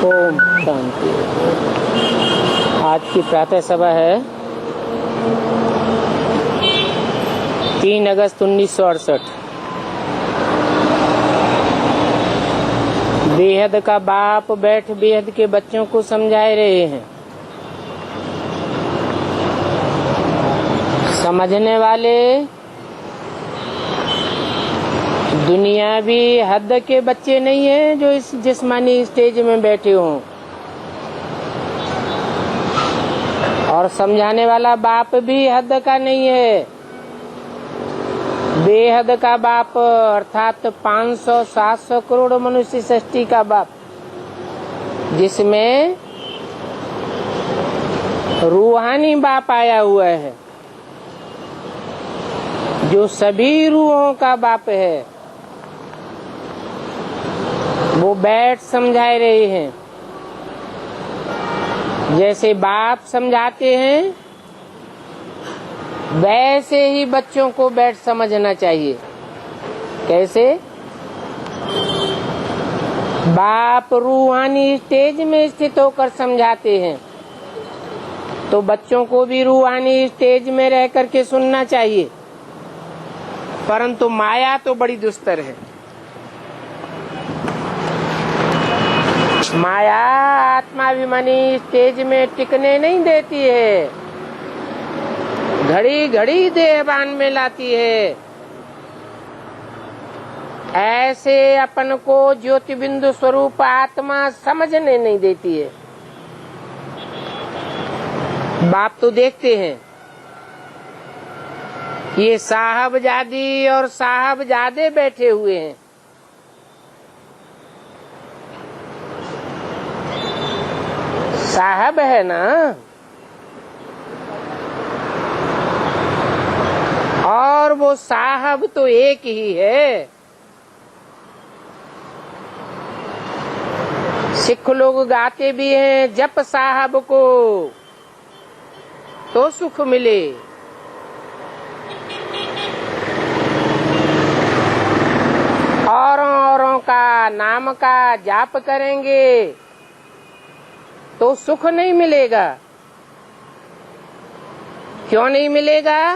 ओम शांति। आज की प्रातः सभा है 3 अगस्त 1968। बेहद का बाप बैठ बेहद के बच्चों को समझाए रहे हैं। समझने वाले दुनियावी हद के बच्चे नहीं हैं जो इस जिस्मानी स्टेज में बैठे हों, और समझाने वाला बाप भी हद का नहीं है। बेहद का बाप अर्थात 500-700 करोड़ मनुष्य सृष्टि का बाप, जिसमें रूहानी बाप आया हुआ है, जो सभी रूहों का बाप है। वो बैठ समझाए रहे हैं। जैसे बाप समझाते हैं वैसे ही बच्चों को बैठ समझना चाहिए। कैसे? बाप रूहानी स्टेज में स्थित होकर समझाते हैं, तो बच्चों को भी रूहानी स्टेज में रह करके सुनना चाहिए। परंतु माया तो बड़ी दुस्तर है। माया आत्माभिमानी स्टेज में टिकने नहीं देती है, घड़ी घड़ी देहभान में लाती है। ऐसे अपन को ज्योति बिंदु स्वरूप आत्मा समझने नहीं देती है। बाप तो देखते हैं ये साहबजादी और साहबजादे बैठे हुए हैं। साहब है ना, और वो साहब तो एक ही है। सिख लोग गाते भी हैं, जप साहब को तो सुख मिले। औरों का नाम का जाप करेंगे तो सुख नहीं मिलेगा। क्यों नहीं मिलेगा?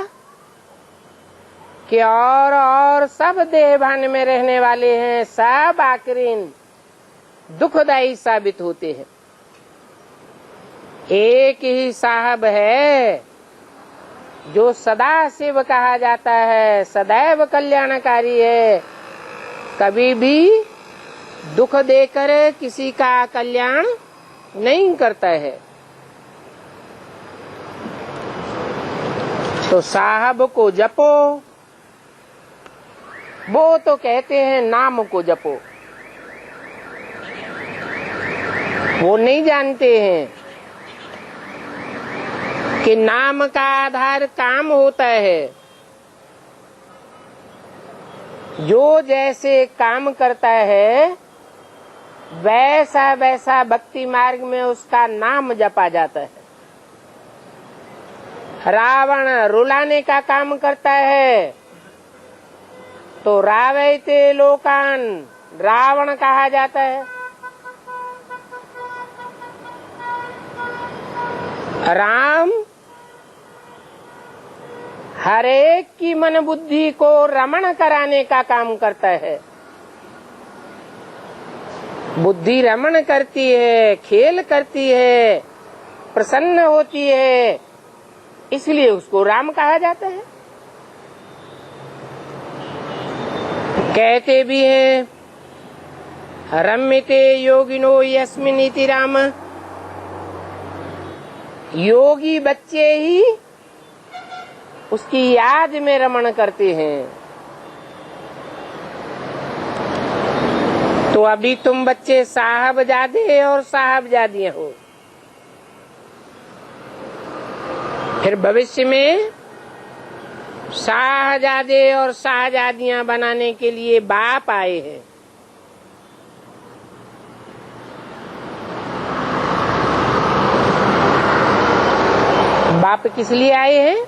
कि और सब देहभान में रहने वाले हैं, सब आखिरीन दुखदायी साबित होते हैं। एक ही साहब है जो सदा शिव कहा जाता है, सदैव कल्याणकारी है, कभी भी दुख देकर किसी का कल्याण नहीं करता है। तो साहब को जपो, वो तो कहते हैं नाम को जपो। वो नहीं जानते हैं कि नाम का आधार काम होता है। जो जैसे काम करता है वैसा वैसा भक्ति मार्ग में उसका नाम जपा जाता है। रावण रुलाने का काम करता है तो रावयते लोकान रावण कहा जाता है। राम हर एक की मन बुद्धि को रमण कराने का काम करता है। बुद्धि रमण करती है, खेल करती है, प्रसन्न होती है, इसलिए उसको राम कहा जाता है। कहते भी हैं रम्यते योगिनो यस्मिन् इति राम। योगी बच्चे ही उसकी याद में रमण करते हैं। तो अभी तुम बच्चे साहबजादे और साहबजादियां हो, फिर भविष्य में शाहजादे और शाहजादियां बनाने के लिए बाप आए हैं। बाप किस लिए आए हैं?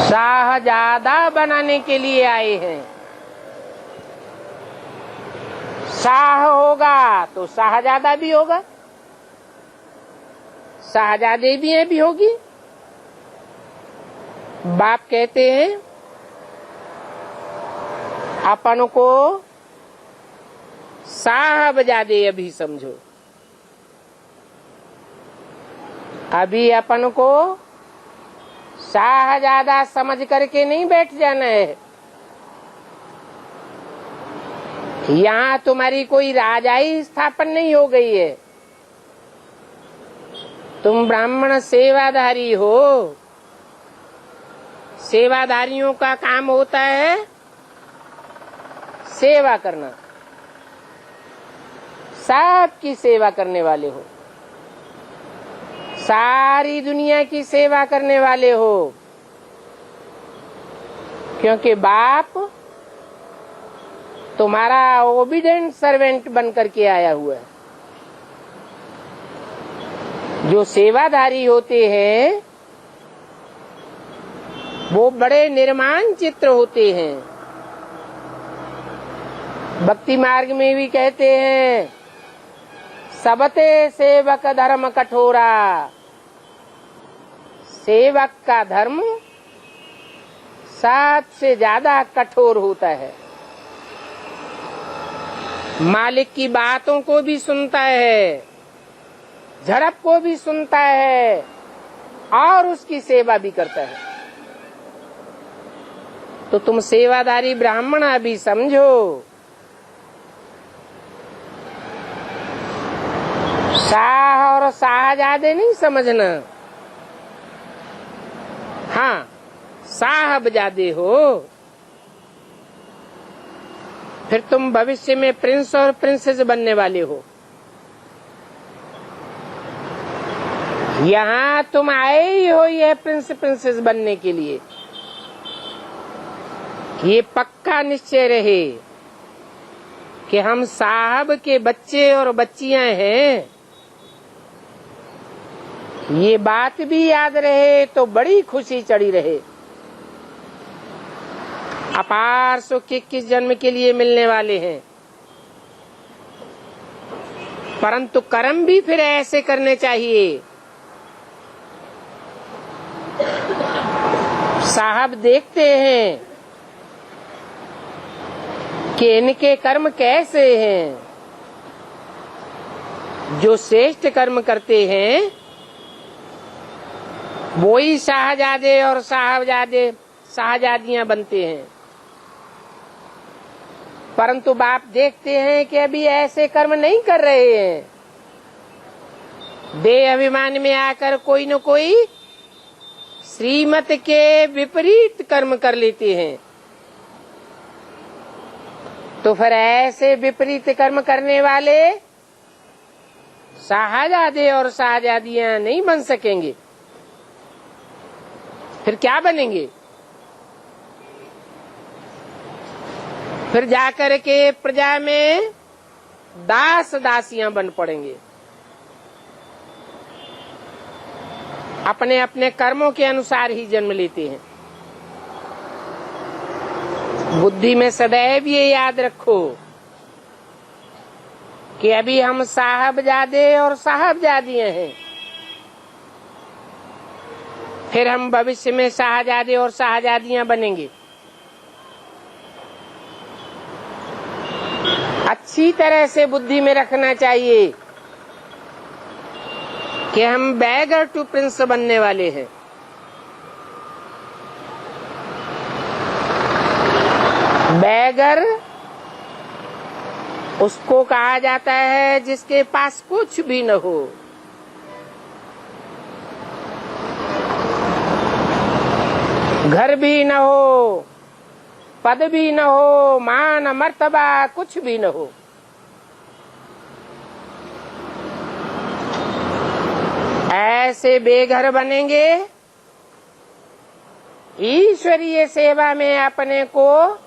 शाहजादा बनाने के लिए आए हैं। शाह होगा तो शाहजादा भी होगा, शाहजादे भी होगी। बाप कहते हैं अपन को साहबजादे अभी समझो, अभी अपन को शाहजादा समझ करके नहीं बैठ जाना है। यहाँ तुम्हारी कोई राजाई स्थापन नहीं हो गई है, तुम ब्राह्मण सेवाधारी हो। सेवाधारियों का काम होता है सेवा करना, सबकी सेवा करने वाले हो, सारी दुनिया की सेवा करने वाले हो, क्योंकि बाप तुम्हारा ओबीडेंट सर्वेंट बन करके आया हुआ है। जो सेवाधारी होते हैं वो बड़े निर्माण चित्र होते हैं। भक्ति मार्ग में भी कहते हैं सबते सेवक धर्म कठोरा, सेवक का धर्म सबसे ज्यादा कठोर होता है। मालिक की बातों को भी सुनता है, झड़प को भी सुनता है और उसकी सेवा भी करता है। तो तुम सेवादारी ब्राह्मण अभी समझो, शाह और शाहजादे नहीं समझना। हाँ, साहबजादे हो, फिर तुम भविष्य में प्रिंस और प्रिंसेस बनने वाले हो। यहाँ तुम आए ही हो ये प्रिंस प्रिंसेस बनने के लिए। ये पक्का निश्चय रहे कि हम साहब के बच्चे और बच्चियां हैं। ये बात भी याद रहे तो बड़ी खुशी चढ़ी रहे। अपार सुख 21 जन्म के लिए मिलने वाले हैं, परंतु कर्म भी फिर ऐसे करने चाहिए। साहब देखते हैं कि इनके कर्म कैसे हैं। जो श्रेष्ठ कर्म करते हैं वो ही शाहजादे और शाहजादियां बनते हैं। परंतु बाप देखते हैं कि अभी ऐसे कर्म नहीं कर रहे हैं। देह अभिमान में आकर कोई न कोई श्रीमत के विपरीत कर्म कर लेते हैं। तो फिर ऐसे विपरीत कर्म करने वाले शाहजादे और शाहजादियां नहीं बन सकेंगे। फिर क्या बनेंगे? फिर जाकर के प्रजा में दास दासियां बन पड़ेंगे। अपने अपने कर्मों के अनुसार ही जन्म लेते हैं। बुद्धि में सदैव ये याद रखो कि अभी हम साहबजादे और साहबजादियां हैं, फिर हम भविष्य में शाहजादे और शाहजादियां बनेंगे। अच्छी तरह से बुद्धि में रखना चाहिए कि हम बैगर टू प्रिंस बनने वाले हैं। बैगर उसको कहा जाता है जिसके पास कुछ भी न हो। घर भी न हो, पद भी न हो, मान मर्तबा कुछ भी न हो। ऐसे बेघर बनेंगे, ईश्वरीय सेवा में अपने को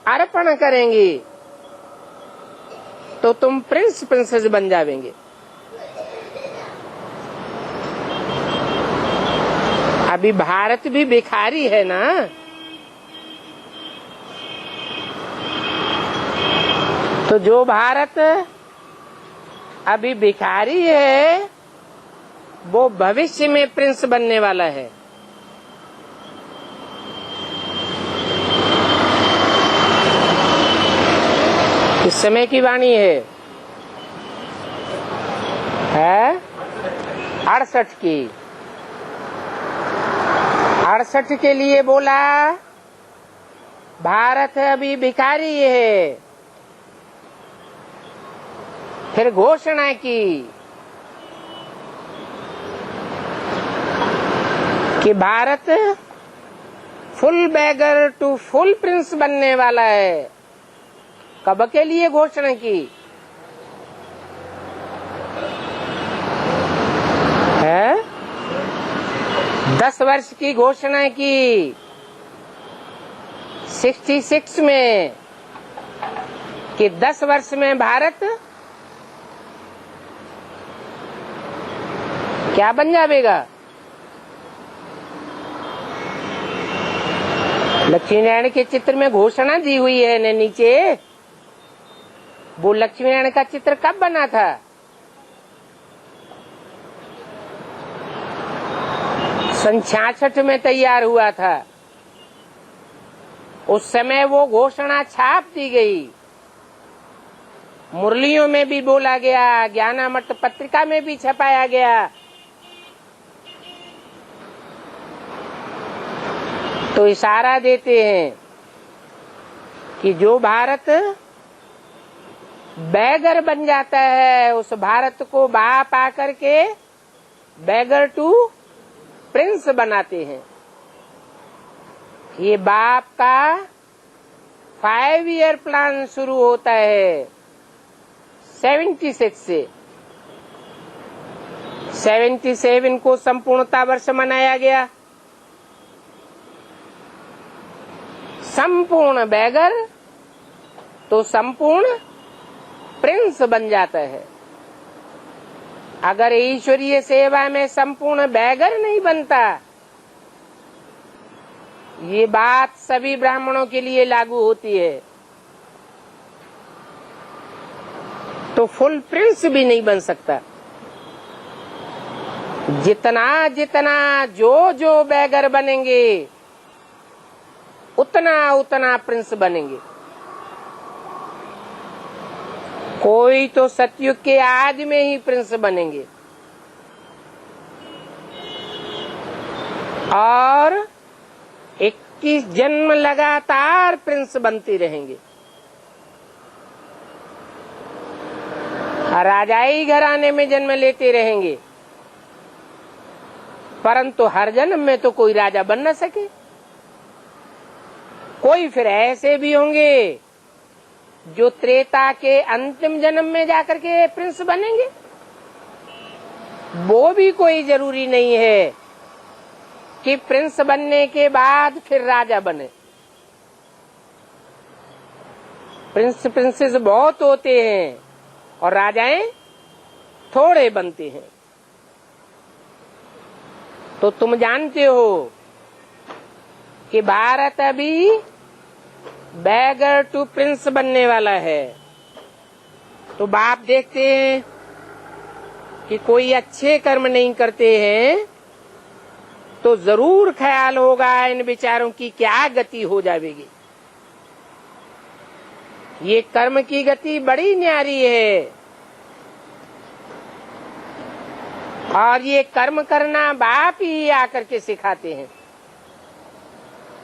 अर्पण करेंगे तो तुम प्रिंस प्रिंसेस बन जावेंगे। अभी भारत भी भिखारी है ना, तो जो भारत अभी भिखारी है वो भविष्य में प्रिंस बनने वाला है। इस समय की वाणी है 68 की। 68 के लिए बोला भारत अभी भिखारी है। फिर घोषणा की कि Bharat full beggar to full prince बनने वाला है। कब के लिए घोषणा की है? 10 वर्ष की घोषणा की 66 में कि 10 वर्ष में भारत क्या बन जाएगा। लक्ष्मी नारायण के चित्र में घोषणा दी हुई है न नीचे। वो लक्ष्मी नारायण का चित्र कब बना था? सन 66 में तैयार हुआ था। उस समय वो घोषणा छाप दी गई, मुरलियों में भी बोला गया, ज्ञानामृत पत्रिका में भी छपाया गया। तो इशारा देते हैं कि जो भारत बैगर बन जाता है उस भारत को बाप आकर के बैगर टू प्रिंस बनाते हैं। ये बाप का 5 ईयर प्लान शुरू होता है 76 से। 77 को संपूर्णता वर्ष मनाया गया। संपूर्ण बैगर तो संपूर्ण प्रिंस बन जाता है। अगर ईश्वरीय सेवा में संपूर्ण बैगर नहीं बनता, ये बात सभी ब्राह्मणों के लिए लागू होती है, तो फुल प्रिंस भी नहीं बन सकता। जितना जितना जो बैगर बनेंगे उतना उतना प्रिंस बनेंगे। कोई तो सतयुग के आज में ही प्रिंस बनेंगे और 21 जन्म लगातार प्रिंस बनते रहेंगे। राजाई घराने में जन्म लेते रहेंगे, परंतु हर जन्म में तो कोई राजा बन न सके। कोई फिर ऐसे भी होंगे जो त्रेता के अंतिम जन्म में जाकर के प्रिंस बनेंगे। वो भी कोई जरूरी नहीं है कि प्रिंस बनने के बाद फिर राजा बने। प्रिंस प्रिंसेस बहुत होते हैं और राजाएं थोड़े बनते हैं। तो तुम जानते हो कि भारत अभी बैगर टू प्रिंस बनने वाला है। तो बाप देखते हैं कि कोई अच्छे कर्म नहीं करते हैं तो जरूर ख्याल होगा इन विचारों की क्या गति हो जाएगी। ये कर्म की गति बड़ी न्यारी है और ये कर्म करना बाप ही आकर के सिखाते हैं।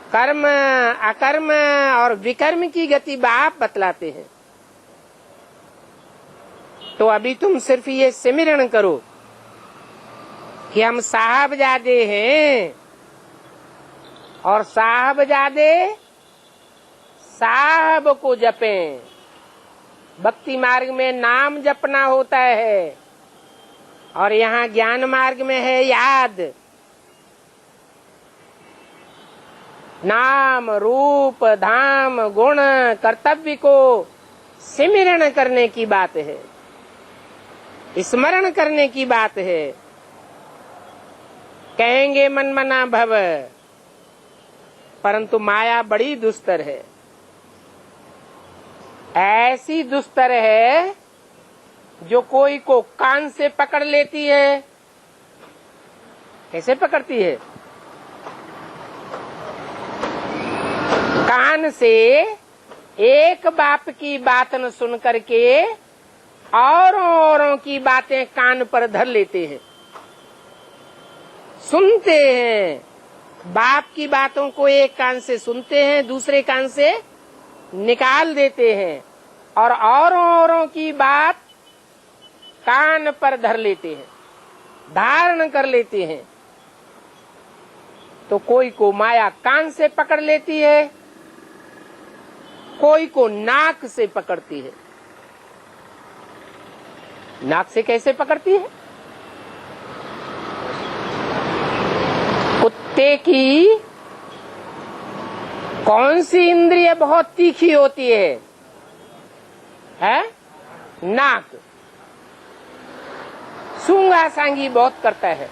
कर्म अकर्म और विकर्म की गति बाप बतलाते हैं। तो अभी तुम सिर्फ ये सिमरण करो कि हम साहबजादे हैं और साहबजादे साहब को जपें। भक्ति मार्ग में नाम जपना होता है और यहाँ ज्ञान मार्ग में है याद। नाम रूप धाम गुण कर्तव्य को सिमरण करने की बात है, स्मरण करने की बात है। कहेंगे मन मना भव, परंतु माया बड़ी दुस्तर है। ऐसी दुस्तर है जो कोई को कान से पकड़ लेती है। कैसे पकड़ती है? कान से एक बाप की बात न सुन करके औरों की बातें कान पर धर लेते हैं, सुनते हैं। बाप की बातों को एक कान से सुनते हैं, दूसरे कान से निकाल देते हैं और औरों की बात कान पर धर लेते हैं, धारण कर लेते हैं। तो कोई को माया कान से पकड़ लेती है, कोई को नाक से पकड़ती है। नाक से कैसे पकड़ती है? कुत्ते की कौन सी इंद्रिय बहुत तीखी होती है? नाक। सूंघा सांगी बहुत करता है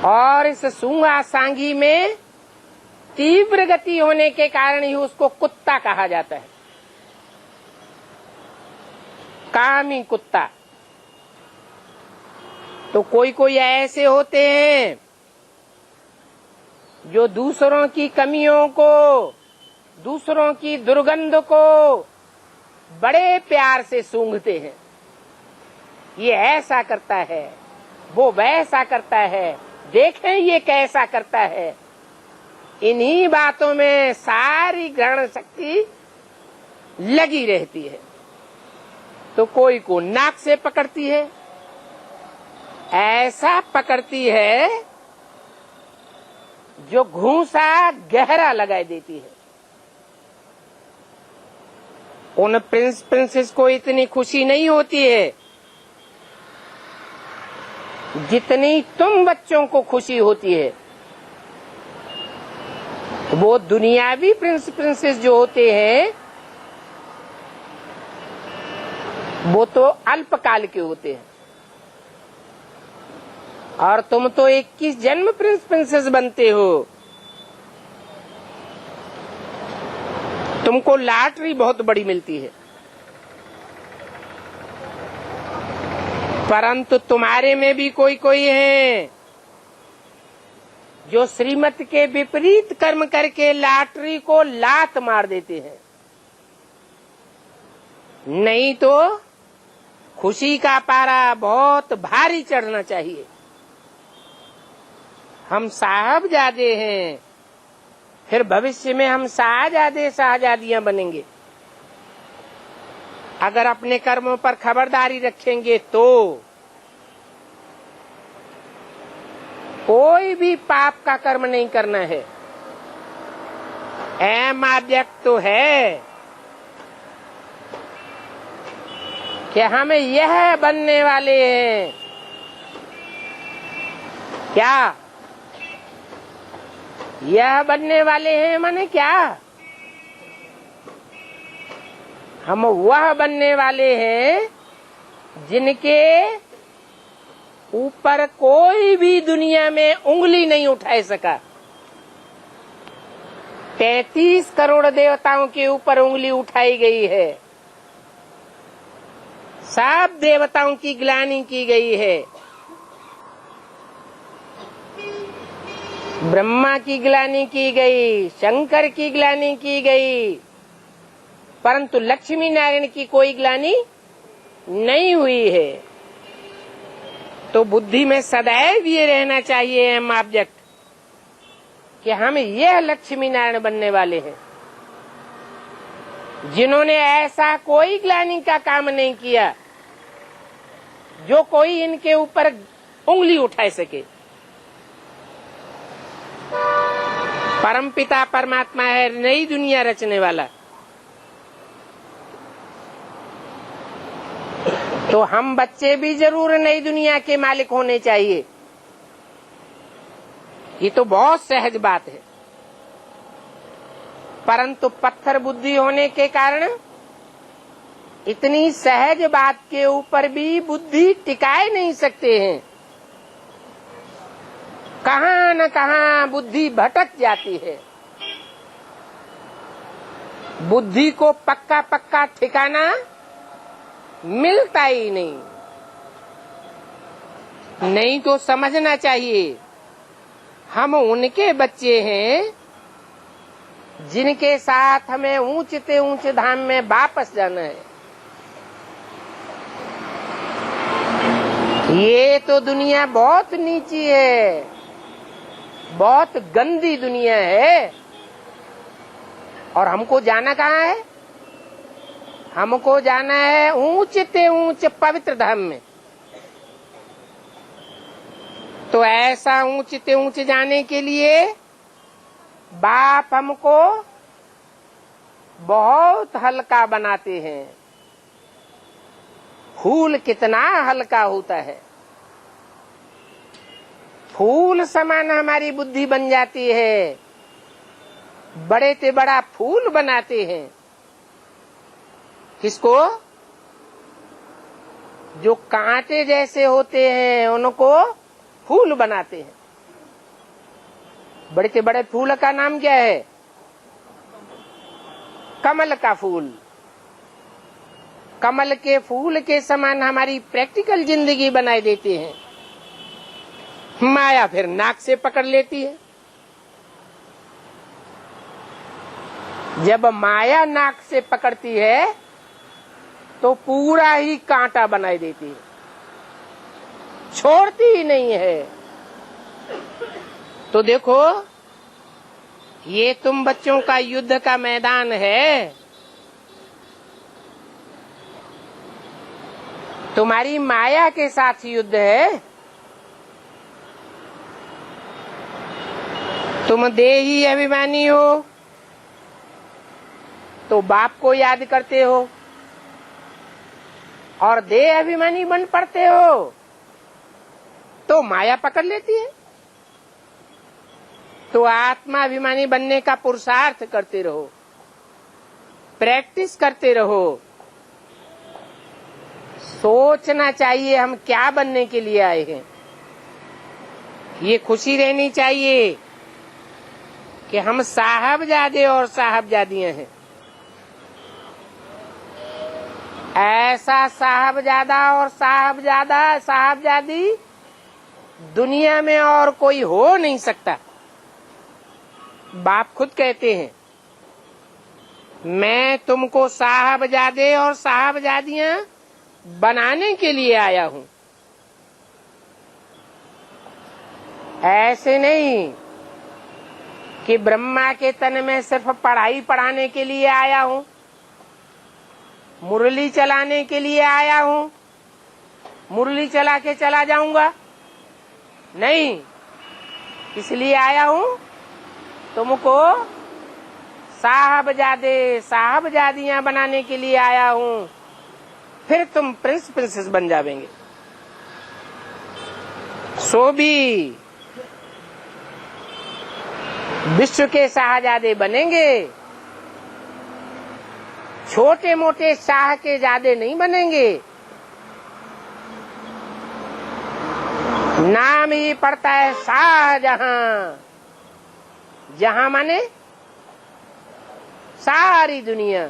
और इस सूंघा सांगी में तीव्र गति होने के कारण ही उसको कुत्ता कहा जाता है, कामी कुत्ता। तो कोई ऐसे होते हैं जो दूसरों की कमियों को, दूसरों की दुर्गंध को बड़े प्यार से सूंघते हैं। ये ऐसा करता है, वो वैसा करता है, देखें ये कैसा करता है। इन्हीं बातों में सारी ग्रहण शक्ति लगी रहती है। तो कोई को नाक से पकड़ती है, ऐसा पकड़ती है जो घूंसा गहरा लगाए देती है। उन प्रिंस प्रिंसेस को इतनी खुशी नहीं होती है जितनी तुम बच्चों को खुशी होती है। वो दुनियावी प्रिंस प्रिंसेस जो होते हैं वो तो अल्पकाल के होते हैं और तुम तो 21 जन्म प्रिंस प्रिंसेस बनते हो। तुमको लॉटरी बहुत बड़ी मिलती है, परंतु तुम्हारे में भी कोई है जो श्रीमत के विपरीत कर्म करके लॉटरी को लात मार देते हैं। नहीं तो खुशी का पारा बहुत भारी चढ़ना चाहिए। हम साहबजादे हैं, फिर भविष्य में हम शाहजादे शाहजादियां बनेंगे। अगर अपने कर्मों पर खबरदारी रखेंगे तो कोई भी पाप का कर्म नहीं करना है। अहम ऑब्जेक्ट तो है कि हम यह बनने वाले हैं। क्या यह बनने वाले हैं? माने क्या? हम वह बनने वाले हैं जिनके ऊपर कोई भी दुनिया में उंगली नहीं उठा सका। 33 करोड़ देवताओं के ऊपर उंगली उठाई गई है, सब देवताओं की ग्लानि की गई है। ब्रह्मा की ग्लानि की गई, शंकर की ग्लानि की गई, परंतु लक्ष्मी नारायण की कोई ग्लानि नहीं हुई है। तो बुद्धि में सदैव ये रहना चाहिए हम ऑब्जेक्ट कि हम यह लक्ष्मी नारायण बनने वाले हैं, जिन्होंने ऐसा कोई ग्लानि का काम नहीं किया जो कोई इनके ऊपर उंगली उठा सके। परमपिता परमात्मा है नई दुनिया रचने वाला। तो हम बच्चे भी जरूर नई दुनिया के मालिक होने चाहिए। ये तो बहुत सहज बात है, परंतु पत्थर बुद्धि होने के कारण इतनी सहज बात के ऊपर भी बुद्धि टिकाए नहीं सकते हैं। कहां न कहां बुद्धि भटक जाती है। बुद्धि को पक्का पक्का ठिकाना मिलता ही नहीं। नहीं तो समझना चाहिए हम उनके बच्चे हैं जिनके साथ हमें ऊंचते ऊंचे धाम में वापस जाना है। ये तो दुनिया बहुत नीची है, बहुत गंदी दुनिया है। और हमको जाना कहाँ है? हमको जाना है ऊंचते ऊंच पवित्र धाम में। तो ऐसा ऊंचते ऊंच जाने के लिए बाप हमको बहुत हल्का बनाते हैं। फूल कितना हल्का होता है, फूल समान हमारी बुद्धि बन जाती है। बड़े से बड़ा फूल बनाते हैं। किसको? जो कांटे जैसे होते हैं उनको फूल बनाते हैं। बड़े से बड़े फूल का नाम क्या है? कमल का फूल। कमल के फूल के समान हमारी प्रैक्टिकल जिंदगी बनाए देते हैं। माया फिर नाक से पकड़ लेती है। जब माया नाक से पकड़ती है तो पूरा ही कांटा बनाई देती है, छोड़ती ही नहीं है। तो देखो, ये तुम बच्चों का युद्ध का मैदान है। तुम्हारी माया के साथ युद्ध है। तुम देही अभिमानी हो तो बाप को याद करते हो, और देह अभिमानी बन पड़ते हो तो माया पकड़ लेती है। तो आत्मा अभिमानी बनने का पुरुषार्थ करते रहो, प्रैक्टिस करते रहो। सोचना चाहिए हम क्या बनने के लिए आए हैं। ये खुशी रहनी चाहिए कि हम साहबजादे और साहबजादियां हैं। ऐसा साहबजादा और साहबजादी दुनिया में और कोई हो नहीं सकता। बाप खुद कहते हैं, मैं तुमको साहबजादे और साहबजादियां बनाने के लिए आया हूं। ऐसे नहीं कि ब्रह्मा के तन में सिर्फ पढ़ाई पढ़ाने के लिए आया हूं, मुरली चलाने के लिए आया हूं, मुरली चला के चला जाऊंगा। नहीं, इसलिए आया हूं तुमको साहबजादे साहबजादियां बनाने के लिए आया हूं। फिर तुम प्रिंस प्रिंसेस बन जावेंगे। सो भी विश्व के शाहजादे बनेंगे, छोटे मोटे शाह के जादे नहीं बनेंगे। नाम ही पड़ता है शाहजहां। जहां माने सारी दुनिया।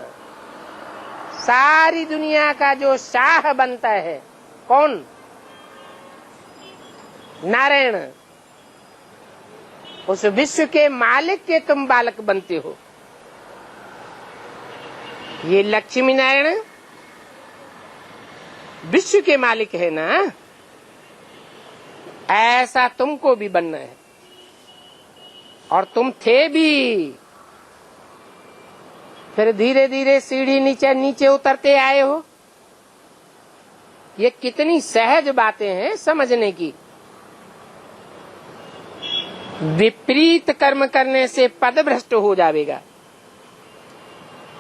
सारी दुनिया का जो शाह बनता है कौन? नारायण। उस विश्व के मालिक के तुम बालक बनते हो। ये लक्ष्मी नारायण विश्व के मालिक है ना। ऐसा तुमको भी बनना है। और तुम थे भी, फिर धीरे धीरे सीढ़ी नीचे नीचे उतरते आए हो। ये कितनी सहज बातें हैं समझने की। विपरीत कर्म करने से पद भ्रष्ट हो जाएगा।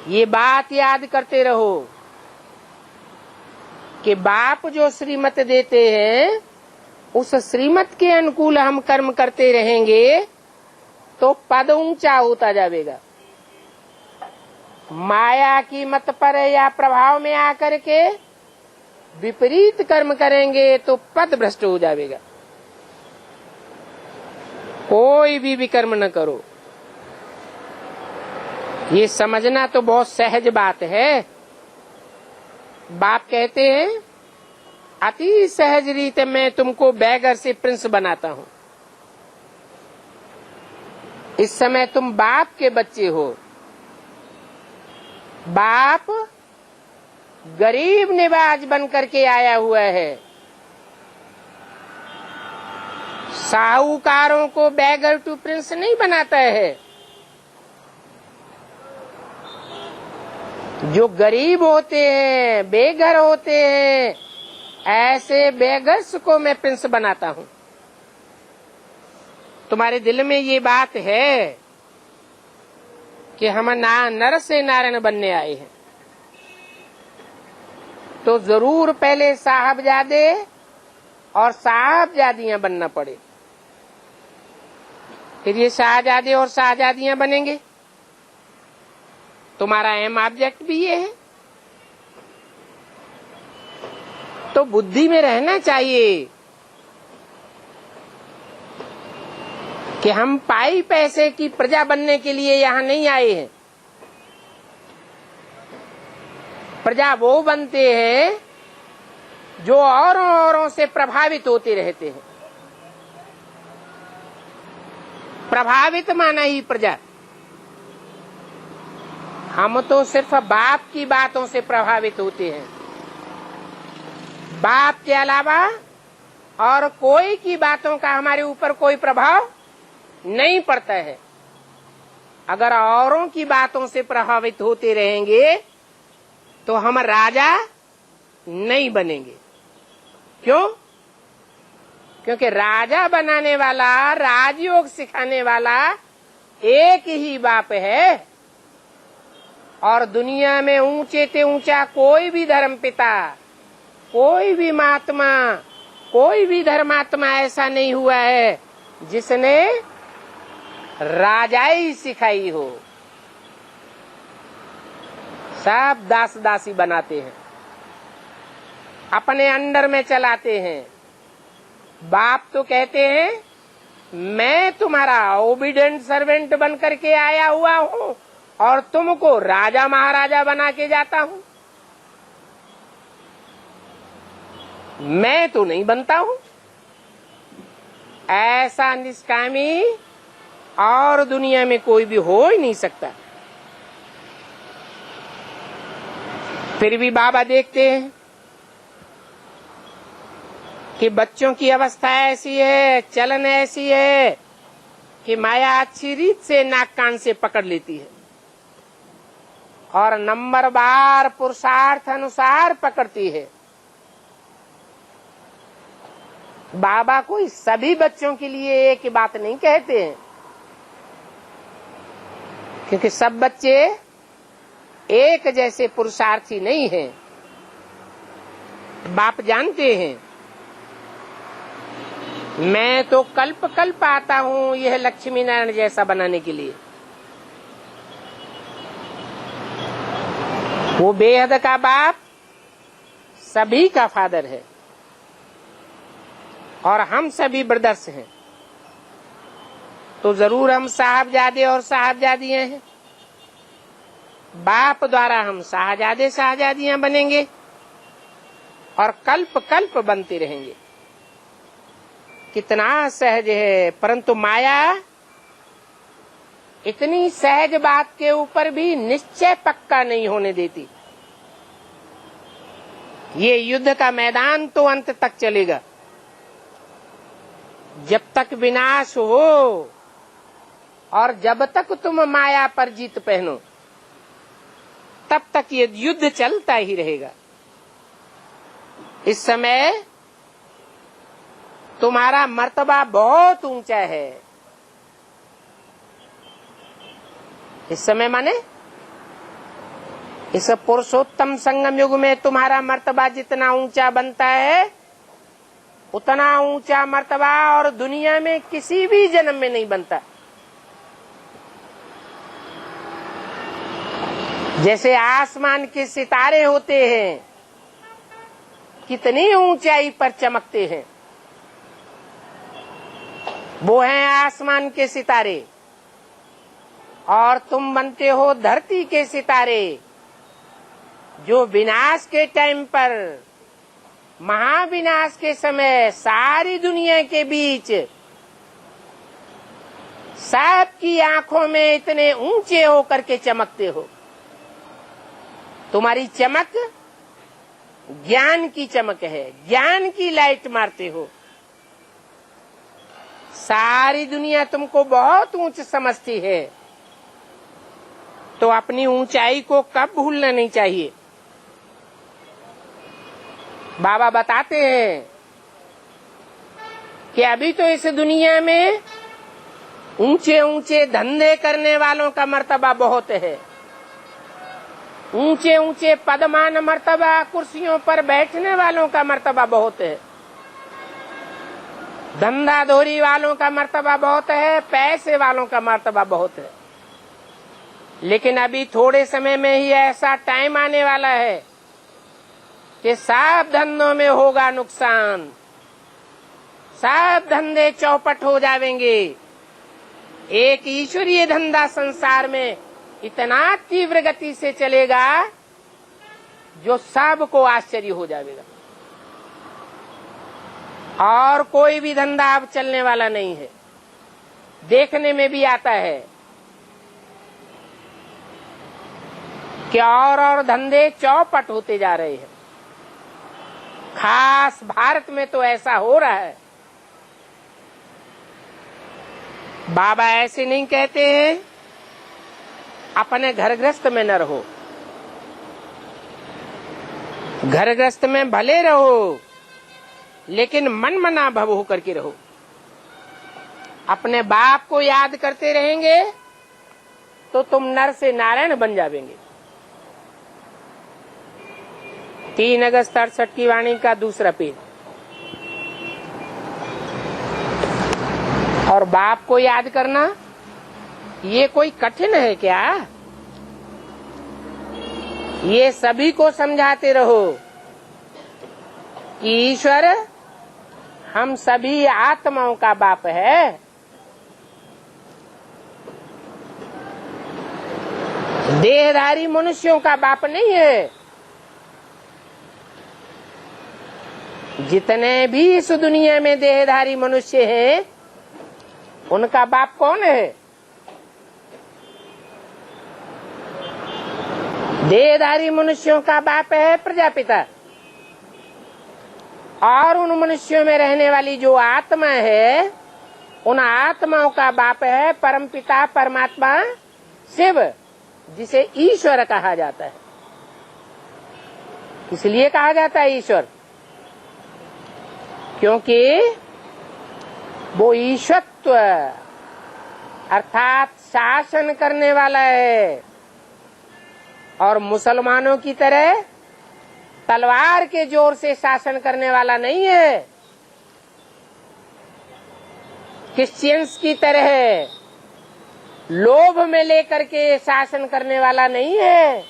ये बात याद करते रहो कि बाप जो श्रीमत देते हैं उस श्रीमत के अनुकूल हम कर्म करते रहेंगे तो पद ऊंचा होता जाएगा। माया की मत पर या प्रभाव में आकर के विपरीत कर्म करेंगे तो पद भ्रष्ट हो जाएगा। कोई भी विकर्म न करो। ये समझना तो बहुत सहज बात है। बाप कहते हैं अति सहज रीत मैं तुमको बैगर से प्रिंस बनाता हूं। इस समय तुम बाप के बच्चे हो। बाप गरीब निवाज बन करके आया हुआ है। साहूकारों को बैगर टू प्रिंस नहीं बनाता है। जो गरीब होते हैं, बेघर होते हैं, ऐसे बेगर्स को मैं प्रिंस बनाता हूं। तुम्हारे दिल में ये बात है कि हम नर से नारायण बनने आए हैं, तो जरूर पहले साहबजादे और साहबजादियां बनना पड़े, फिर ये शाहजादे और शाहजादियां बनेंगे। तुम्हारा एम ऑब्जेक्ट भी ये है। तो बुद्धि में रहना चाहिए कि हम पाई पैसे की प्रजा बनने के लिए यहाँ नहीं आए हैं। प्रजा वो बनते हैं जो औरों से प्रभावित होते रहते हैं। प्रभावित माना ही प्रजा। हम तो सिर्फ बाप की बातों से प्रभावित होते हैं। बाप के अलावा और कोई की बातों का हमारे ऊपर कोई प्रभाव नहीं पड़ता है। अगर औरों की बातों से प्रभावित होते रहेंगे तो हम राजा नहीं बनेंगे। क्यों? क्योंकि राजा बनाने वाला, राजयोग सिखाने वाला एक ही बाप है। और दुनिया में ऊंचे से ऊंचा कोई भी धर्म पिता, कोई भी महात्मा, कोई भी धर्मात्मा ऐसा नहीं हुआ है जिसने राजाई सिखाई हो। सब दास दासी बनाते हैं, अपने अंडर में चलाते हैं। बाप तो कहते हैं मैं तुम्हारा ओबीडिएंट सर्वेंट बन करके आया हुआ हूँ और तुमको राजा महाराजा बना के जाता हूँ। मैं तो नहीं बनता हूँ। ऐसा निष्कामी और दुनिया में कोई भी हो ही नहीं सकता। फिर भी बाबा देखते हैं कि बच्चों की अवस्था ऐसी है, चलन ऐसी है कि माया अच्छी रीत से नाक कान से पकड़ लेती है और नंबर बार पुरुषार्थ अनुसार पकड़ती है। बाबा कोई सभी बच्चों के लिए एक ही बात नहीं कहते हैं, क्योंकि सब बच्चे एक जैसे पुरुषार्थी नहीं हैं। बाप जानते हैं मैं तो कल्प कल्प आता हूँ यह लक्ष्मी नारायण जैसा बनाने के लिए। वो बेहद का बाप सभी का फादर है और हम सभी ब्रदर्स हैं। तो जरूर हम साहबजादे और साहबजादियां हैं। बाप द्वारा हम शाहजादे शाहजादियां बनेंगे और कल्प कल्प बनते रहेंगे। कितना सहज है, परंतु माया इतनी सहज बात के ऊपर भी निश्चय पक्का नहीं होने देती। ये युद्ध का मैदान तो अंत तक चलेगा। जब तक विनाश हो और जब तक तुम माया पर जीत पहनो तब तक ये युद्ध चलता ही रहेगा। इस समय तुम्हारा मर्तबा बहुत ऊंचा है। इस समय माने इस पुरुषोत्तम संगम युग में तुम्हारा मर्तबा जितना ऊंचा बनता है उतना ऊंचा मर्तबा और दुनिया में किसी भी जन्म में नहीं बनता। जैसे आसमान के सितारे होते हैं, कितनी ऊंचाई पर चमकते हैं, वो हैं आसमान के सितारे। और तुम बनते हो धरती के सितारे, जो विनाश के टाइम पर, महाविनाश के समय सारी दुनिया के बीच सबकी आंखों में इतने ऊंचे होकर के चमकते हो। तुम्हारी चमक ज्ञान की चमक है, ज्ञान की लाइट मारते हो। सारी दुनिया तुमको बहुत ऊंच समझती है, तो अपनी ऊंचाई को कब भूलना नहीं चाहिए। बाबा बताते हैं कि अभी तो इस दुनिया में ऊंचे ऊंचे धंधे करने वालों का मर्तबा बहुत है, ऊंचे ऊंचे पदमान मर्तबा, कुर्सियों पर बैठने वालों का मर्तबा बहुत है, धंधाधोरी वालों का मर्तबा बहुत है, पैसे वालों का मर्तबा बहुत है। लेकिन अभी थोड़े समय में ही ऐसा टाइम आने वाला है कि सब धंधों में होगा नुकसान, सब धंधे चौपट हो जाएंगे। एक ईश्वरीय धंधा संसार में इतना तीव्र गति से चलेगा जो सबको आश्चर्य हो जाएगा। और कोई भी धंधा अब चलने वाला नहीं है। देखने में भी आता है कि और धंधे चौपट होते जा रहे हैं। खास भारत में तो ऐसा हो रहा है। बाबा ऐसे नहीं कहते हैं अपने घर गृहस्थ में न रहो, घर गृहस्थ में भले रहो लेकिन मन मना भव होकर के रहो। अपने बाप को याद करते रहेंगे तो तुम नर से नारायण बन जाएंगे। 3 अगस्त 68 की वाणी का दूसरा पेज। और बाप को याद करना ये कोई कठिन है क्या? ये सभी को समझाते रहो कि ईश्वर हम सभी आत्माओं का बाप है। देहधारी मनुष्यों का बाप नहीं है। जितने भी इस दुनिया में देहधारी मनुष्य हैं, उनका बाप कौन है? देहधारी मनुष्यों का बाप है प्रजापिता। और उन मनुष्यों में रहने वाली जो आत्मा है, उन आत्माओं का बाप है परमपिता परमात्मा शिव, जिसे ईश्वर कहा जाता है। इसलिए कहा जाता है ईश्वर क्योंकि वो ईश्वरत्व अर्थात शासन करने वाला है। और मुसलमानों की तरह तलवार के जोर से शासन करने वाला नहीं है, क्रिश्चियंस की तरह लोभ में लेकर के शासन करने वाला नहीं है,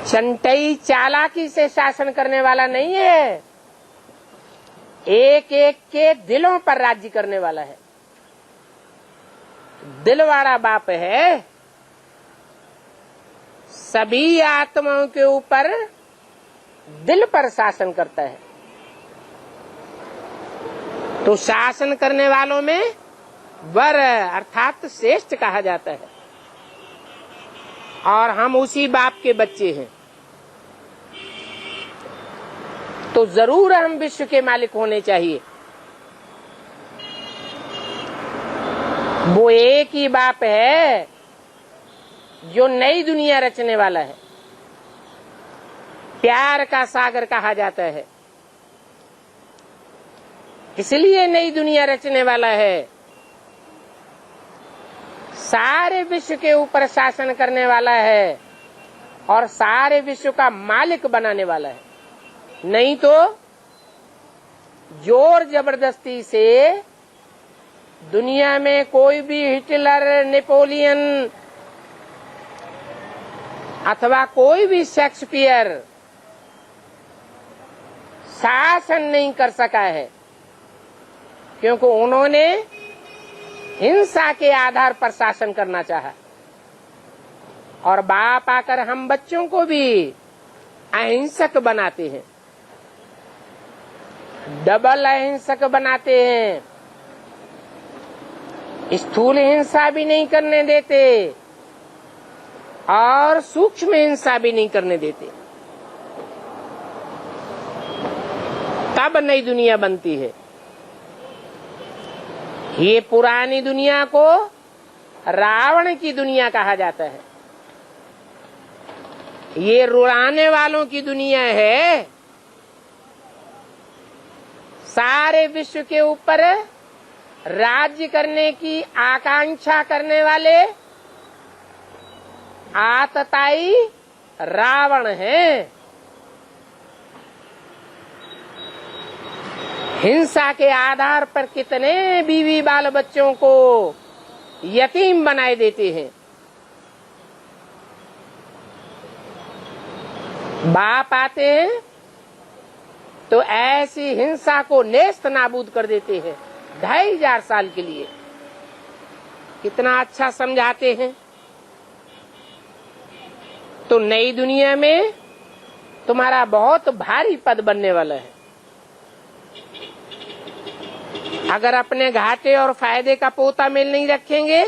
चंटई चालाकी से शासन करने वाला नहीं है, एक एक के दिलों पर राज्य करने वाला है। दिलवाड़ा बाप है, सभी आत्माओं के ऊपर दिल पर शासन करता है। तो शासन करने वालों में वर अर्थात श्रेष्ठ कहा जाता है। और हम उसी बाप के बच्चे हैं, तो जरूर हम विश्व के मालिक होने चाहिए। वो एक ही बाप है जो नई दुनिया रचने वाला है। प्यार का सागर कहा जाता है, इसलिए नई दुनिया रचने वाला है। सारे विश्व के ऊपर शासन करने वाला है और सारे विश्व का मालिक बनाने वाला है। नहीं तो जोर जबरदस्ती से दुनिया में कोई भी हिटलर, नेपोलियन अथवा कोई भी शेक्सपियर शासन नहीं कर सका है, क्योंकि उन्होंने हिंसा के आधार पर शासन करना चाहा, और बाप आकर हम बच्चों को भी अहिंसक बनाते हैं, डबल अहिंसक बनाते हैं। स्थूल हिंसा भी नहीं करने देते और सूक्ष्म हिंसा भी नहीं करने देते। तब नई दुनिया बनती है। ये पुरानी दुनिया को रावण की दुनिया कहा जाता है। ये रुलाने वालों की दुनिया है। सारे विश्व के ऊपर राज्य करने की आकांक्षा करने वाले आतताई रावण हैं। हिंसा के आधार पर कितने बीवी बाल बच्चों को यतीम बनाए देते हैं। बाप आते हैं तो ऐसी हिंसा को नेस्त नाबूद कर देते हैं 2500 साल के लिए। कितना अच्छा समझाते हैं। तो नई दुनिया में तुम्हारा बहुत भारी पद बनने वाला है। अगर अपने घाटे और फायदे का पोता मेल नहीं रखेंगे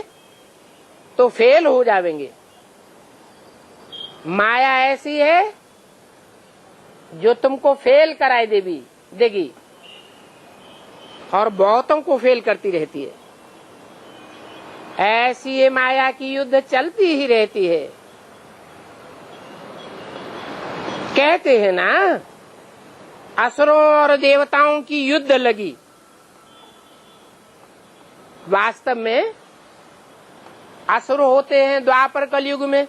तो फेल हो जाएंगे। माया ऐसी है जो तुमको फेल कराए देगी और बहुतों को फेल करती रहती है। ऐसी ये माया की युद्ध चलती ही रहती है। कहते हैं ना, असुरों और देवताओं की युद्ध लगी। वास्तव में असुर होते हैं द्वापर कलयुग में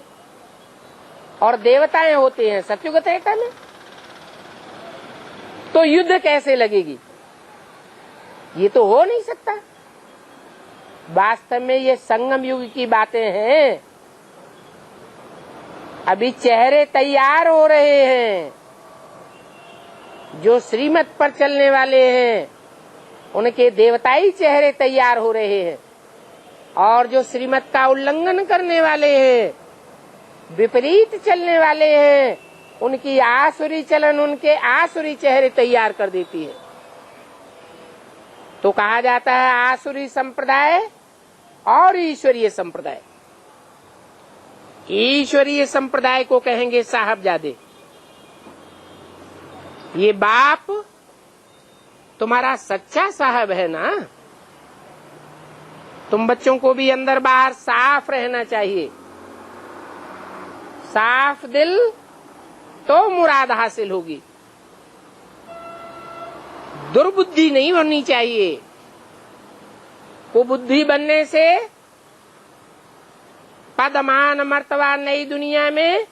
और देवताएं होते हैं सतयुग त्रेता में। तो युद्ध कैसे लगेगी? ये तो हो नहीं सकता। वास्तव में ये संगम युग की बातें हैं। अभी चेहरे तैयार हो रहे हैं। जो श्रीमत पर चलने वाले हैं उनके देवताई चेहरे तैयार हो रहे हैं, और जो श्रीमत का उल्लंघन करने वाले हैं, विपरीत चलने वाले हैं, उनकी आसुरी चलन उनके आसुरी चेहरे तैयार कर देती है। तो कहा जाता है आसुरी संप्रदाय और ईश्वरीय संप्रदाय। ईश्वरीय संप्रदाय को कहेंगे साहबजादे। ये बाप तुम्हारा सच्चा साहब है ना। तुम बच्चों को भी अंदर बाहर साफ रहना चाहिए। साफ दिल तो मुराद हासिल होगी। दुर्बुद्धि नहीं बननी चाहिए। कुबुद्धि बनने से पद मान मर्तबा नई दुनिया में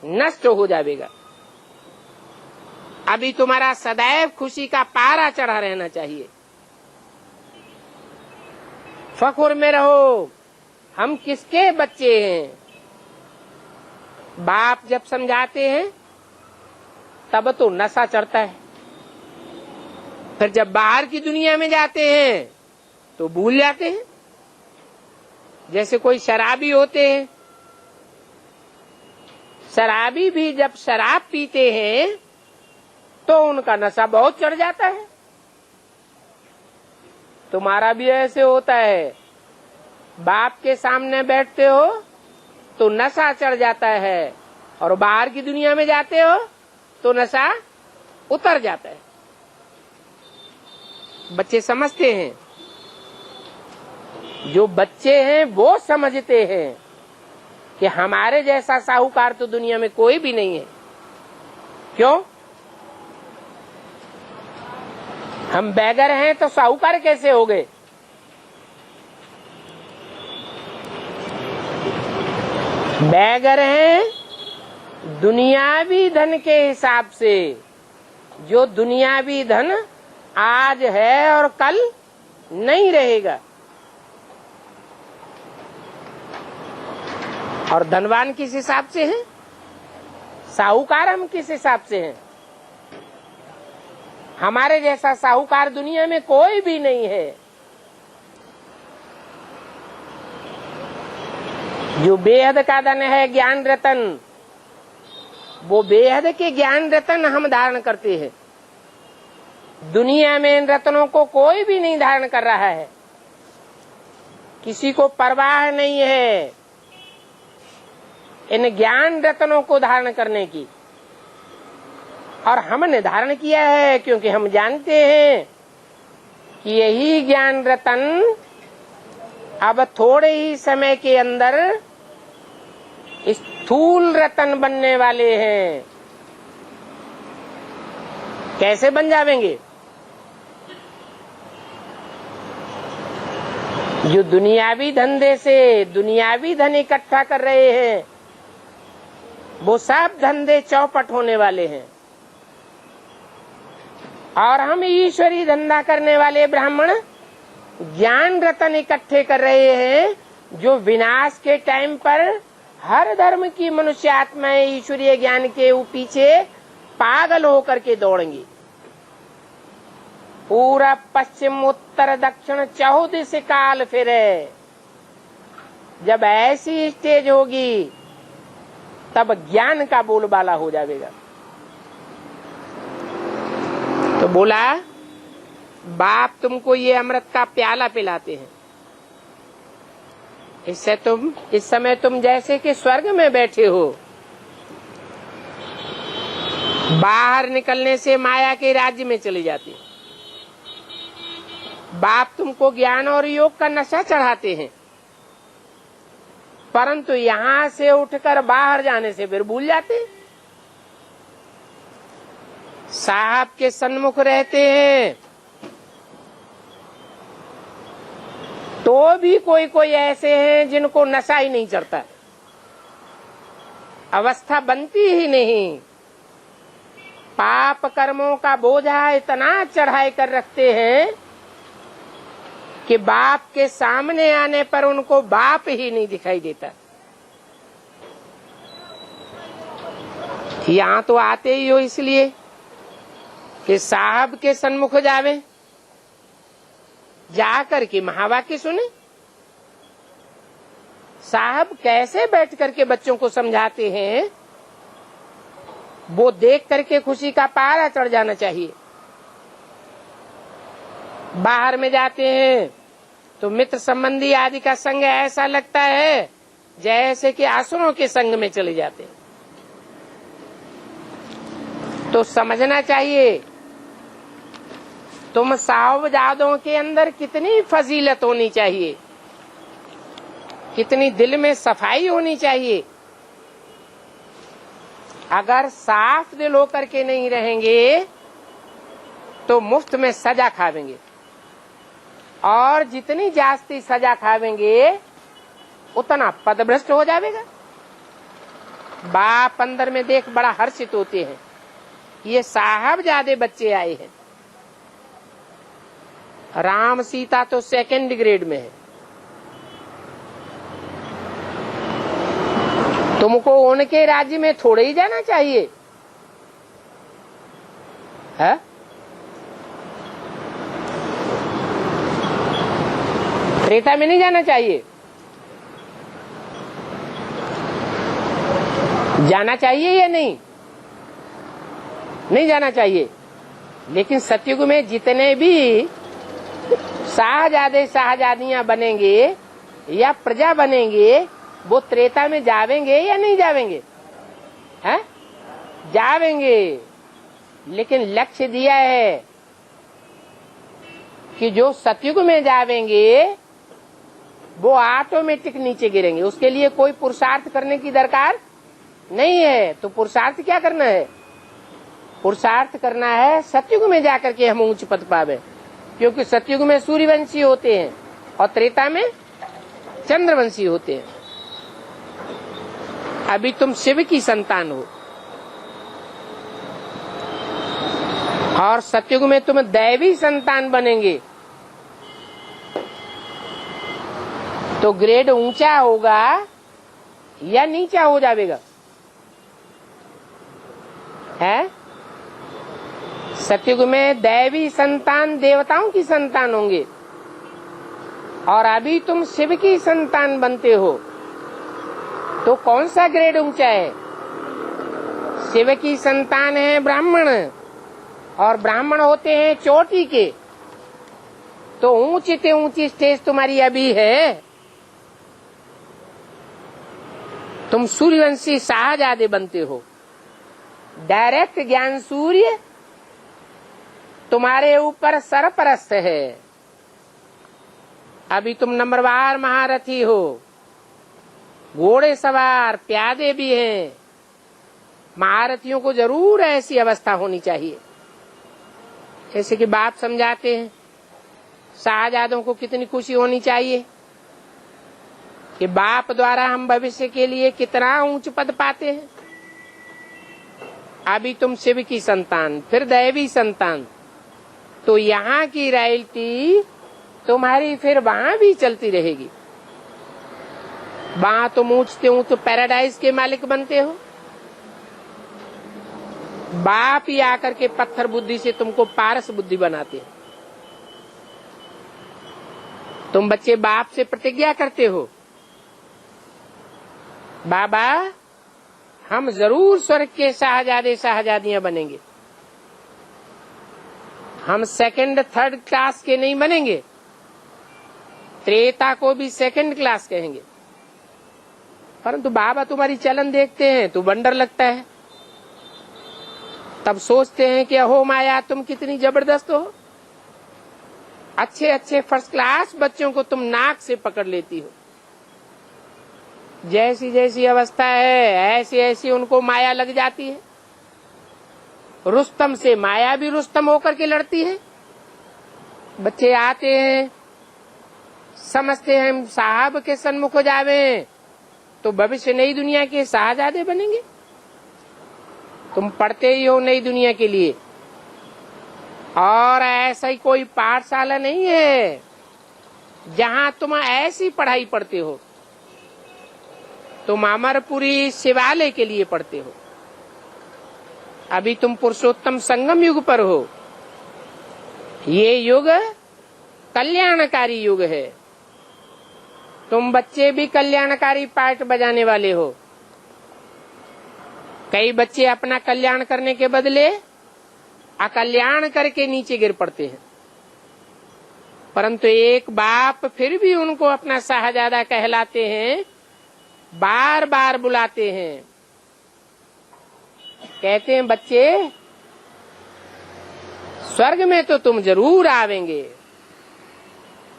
नष्ट हो जाएगा। अभी तुम्हारा सदैव खुशी का पारा चढ़ा रहना चाहिए। फख्र में रहो, हम किसके बच्चे हैं। बाप जब समझाते हैं तब तो नशा चढ़ता है, फिर जब बाहर की दुनिया में जाते हैं तो भूल जाते हैं। जैसे कोई शराबी होते हैं, शराबी भी जब शराब पीते हैं तो उनका नशा बहुत चढ़ जाता है। तुम्हारा भी ऐसे होता है। बाप के सामने बैठते हो तो नशा चढ़ जाता है, और बाहर की दुनिया में जाते हो तो नशा उतर जाता है। बच्चे समझते हैं। जो बच्चे हैं वो समझते हैं कि हमारे जैसा साहूकार तो दुनिया में कोई भी नहीं है। क्यों? हम बैगर हैं तो साहूकार कैसे हो गए? बैगर हैं दुनियावी धन के हिसाब से। जो दुनियावी धन आज है और कल नहीं रहेगा। और धनवान किस हिसाब से हैं? साहूकार हम किस हिसाब से हैं? हमारे जैसा साहूकार दुनिया में कोई भी नहीं है। जो बेहद का धन है ज्ञान रतन, वो बेहद के ज्ञान रतन हम धारण करते हैं। दुनिया में इन रत्नों को कोई भी नहीं धारण कर रहा है, किसी को परवाह नहीं है इन ज्ञान रत्नों को धारण करने की। और हमने धारण किया है क्योंकि हम जानते हैं कि यही ज्ञान रतन अब थोड़े ही समय के अंदर स्थूल रतन बनने वाले हैं। कैसे बन जावेंगे? जो दुनियावी धंधे से दुनियावी धन इकट्ठा कर रहे हैं, वो सब धंधे चौपट होने वाले हैं। और हम ईश्वरी धंधा करने वाले ब्राह्मण ज्ञान रतन इकट्ठे कर रहे हैं, जो विनाश के टाइम पर हर धर्म की मनुष्य आत्माएं ईश्वरीय ज्ञान के पीछे पागल होकर के दौड़ेंगी। पूरा पश्चिम उत्तर दक्षिण 14 काल फिरे। जब ऐसी स्टेज होगी तब ज्ञान का बोलबाला हो जाएगा। तो बोला, बाप तुमको ये अमृत का प्याला पिलाते हैं, इससे तुम इस समय तुम जैसे कि स्वर्ग में बैठे हो। बाहर निकलने से माया के राज्य में चले जाते। बाप तुमको ज्ञान और योग का नशा चढ़ाते हैं, परंतु यहाँ से उठकर बाहर जाने से फिर भूल जाते। साहब के सन्मुख रहते हैं तो भी कोई कोई ऐसे हैं जिनको नशा ही नहीं चढ़ता, अवस्था बनती ही नहीं। पाप कर्मों का बोझा इतना चढ़ाई कर रखते हैं कि बाप के सामने आने पर उनको बाप ही नहीं दिखाई देता। यहाँ तो आते ही हो इसलिए कि साहब के सन्मुख जावे, जाकर के महावाक्य सुने। साहब कैसे बैठ करके बच्चों को समझाते हैं, वो देख करके खुशी का पारा चढ़ जाना चाहिए। बाहर में जाते हैं तो मित्र संबंधी आदि का संग ऐसा लगता है जैसे कि आसुरों के संग में चले जाते हैं। तो समझना चाहिए तुम साहबजादों के अंदर कितनी फजीलत होनी चाहिए, कितनी दिल में सफाई होनी चाहिए। अगर साफ दिल होकर के नहीं रहेंगे तो मुफ्त में सजा खावेंगे, और जितनी जास्ती सजा खावेंगे उतना पदभ्रष्ट हो जाएगा। बाप अंदर में देख बड़ा हर्षित होते हैं, ये साहबजादे बच्चे आए हैं। राम सीता तो सेकंड ग्रेड में है, तुमको उनके राज्य में थोड़े ही जाना चाहिए है? त्रेता में नहीं जाना चाहिए? जाना चाहिए या नहीं? नहीं जाना चाहिए। लेकिन सतयुग में जितने भी शाहजादे शाहजादियां बनेंगे या प्रजा बनेंगे, वो त्रेता में जावेंगे या नहीं जावेंगे? हैं? जावेंगे। लेकिन लक्ष्य दिया है कि जो सतयुग में जावेंगे वो ऑटोमेटिक नीचे गिरेंगे, उसके लिए कोई पुरुषार्थ करने की दरकार नहीं है। तो पुरुषार्थ क्या करना है? पुरुषार्थ करना है सतयुग में जाकर के हम उच्च पद पावे, क्योंकि सतयुग में सूर्यवंशी होते हैं और त्रेता में चंद्रवंशी होते हैं। अभी तुम शिव की संतान हो और सतयुग में तुम दैवी संतान बनेंगे, तो ग्रेड ऊंचा होगा या नीचा हो जाएगा? है? सतयुग में दैवी संतान देवताओं की संतान होंगे, और अभी तुम शिव की संतान बनते हो, तो कौन सा ग्रेड ऊंचा है? शिव की संतान है ब्राह्मण, और ब्राह्मण होते हैं चोटी के, तो ऊंची से ऊंची स्टेज तुम्हारी अभी है। तुम सूर्यवंशी शाहजादे बनते हो। डायरेक्ट ज्ञान सूर्य तुम्हारे ऊपर सरपरस्त है। अभी तुम नंबरवार महारथी हो, घोड़े सवार, प्यादे भी हैं। महारथियों को जरूर ऐसी अवस्था होनी चाहिए। जैसे कि बाप समझाते हैं, शाहजादों को कितनी खुशी होनी चाहिए कि बाप द्वारा हम भविष्य के लिए कितना ऊंच पद पाते हैं। अभी तुम शिव की संतान, फिर दैवी संतान, तो यहाँ की रॉयल्टी तुम्हारी फिर वहां भी चलती रहेगी। वहां तुम ऊंचते ऊंच पैराडाइज के मालिक बनते हो। बाप ही आकर के पत्थर बुद्धि से तुमको पारस बुद्धि बनाते हैं। तुम बच्चे बाप से प्रतिज्ञा करते हो, बाबा हम जरूर स्वर्ग के शाहजादे शाहजादियां बनेंगे। हम सेकंड थर्ड क्लास के नहीं बनेंगे, त्रेता को भी सेकंड क्लास कहेंगे। परंतु बाबा तुम्हारी चलन देखते हैं तो वंडर लगता है। तब सोचते हैं कि अहो माया तुम कितनी जबरदस्त हो। अच्छे अच्छे फर्स्ट क्लास बच्चों को तुम नाक से पकड़ लेती हो। जैसी जैसी अवस्था है ऐसी ऐसी उनको माया लग जाती है। रुस्तम से माया भी रुस्तम होकर के लड़ती है। बच्चे आते हैं, समझते हैं हम साहब के सन्मुख हो जावे तो भविष्य नई दुनिया के शाहजादे बनेंगे। तुम पढ़ते ही हो नई दुनिया के लिए, और ऐसा ही कोई पाठशाला नहीं है जहां तुम ऐसी पढ़ाई पढ़ते हो। तुम अमरपुरी शिवालय के लिए पढ़ते हो। अभी तुम पुरुषोत्तम संगम युग पर हो। ये युग कल्याणकारी युग है। तुम बच्चे भी कल्याणकारी पार्ट बजाने वाले हो। कई बच्चे अपना कल्याण करने के बदले अकल्याण करके नीचे गिर पड़ते हैं, परंतु एक बाप फिर भी उनको अपना शाहजादा कहलाते हैं, बार बार बुलाते हैं। कहते हैं बच्चे स्वर्ग में तो तुम जरूर आवेंगे,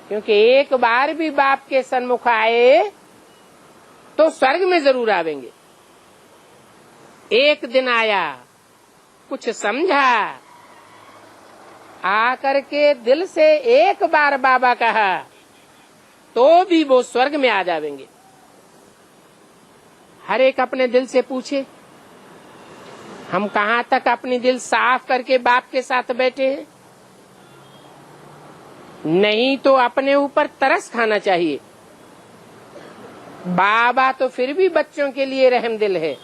क्योंकि एक बार भी बाप के सन्मुख आए तो स्वर्ग में जरूर आवेंगे। एक दिन आया, कुछ समझा, आकर के दिल से एक बार बाबा कहा तो भी वो स्वर्ग में आ जावेंगे। हर एक अपने दिल से पूछे, हम कहाँ तक अपनी दिल साफ करके बाप के साथ बैठे हैं। नहीं तो अपने ऊपर तरस खाना चाहिए। बाबा तो फिर भी बच्चों के लिए रहम दिल है।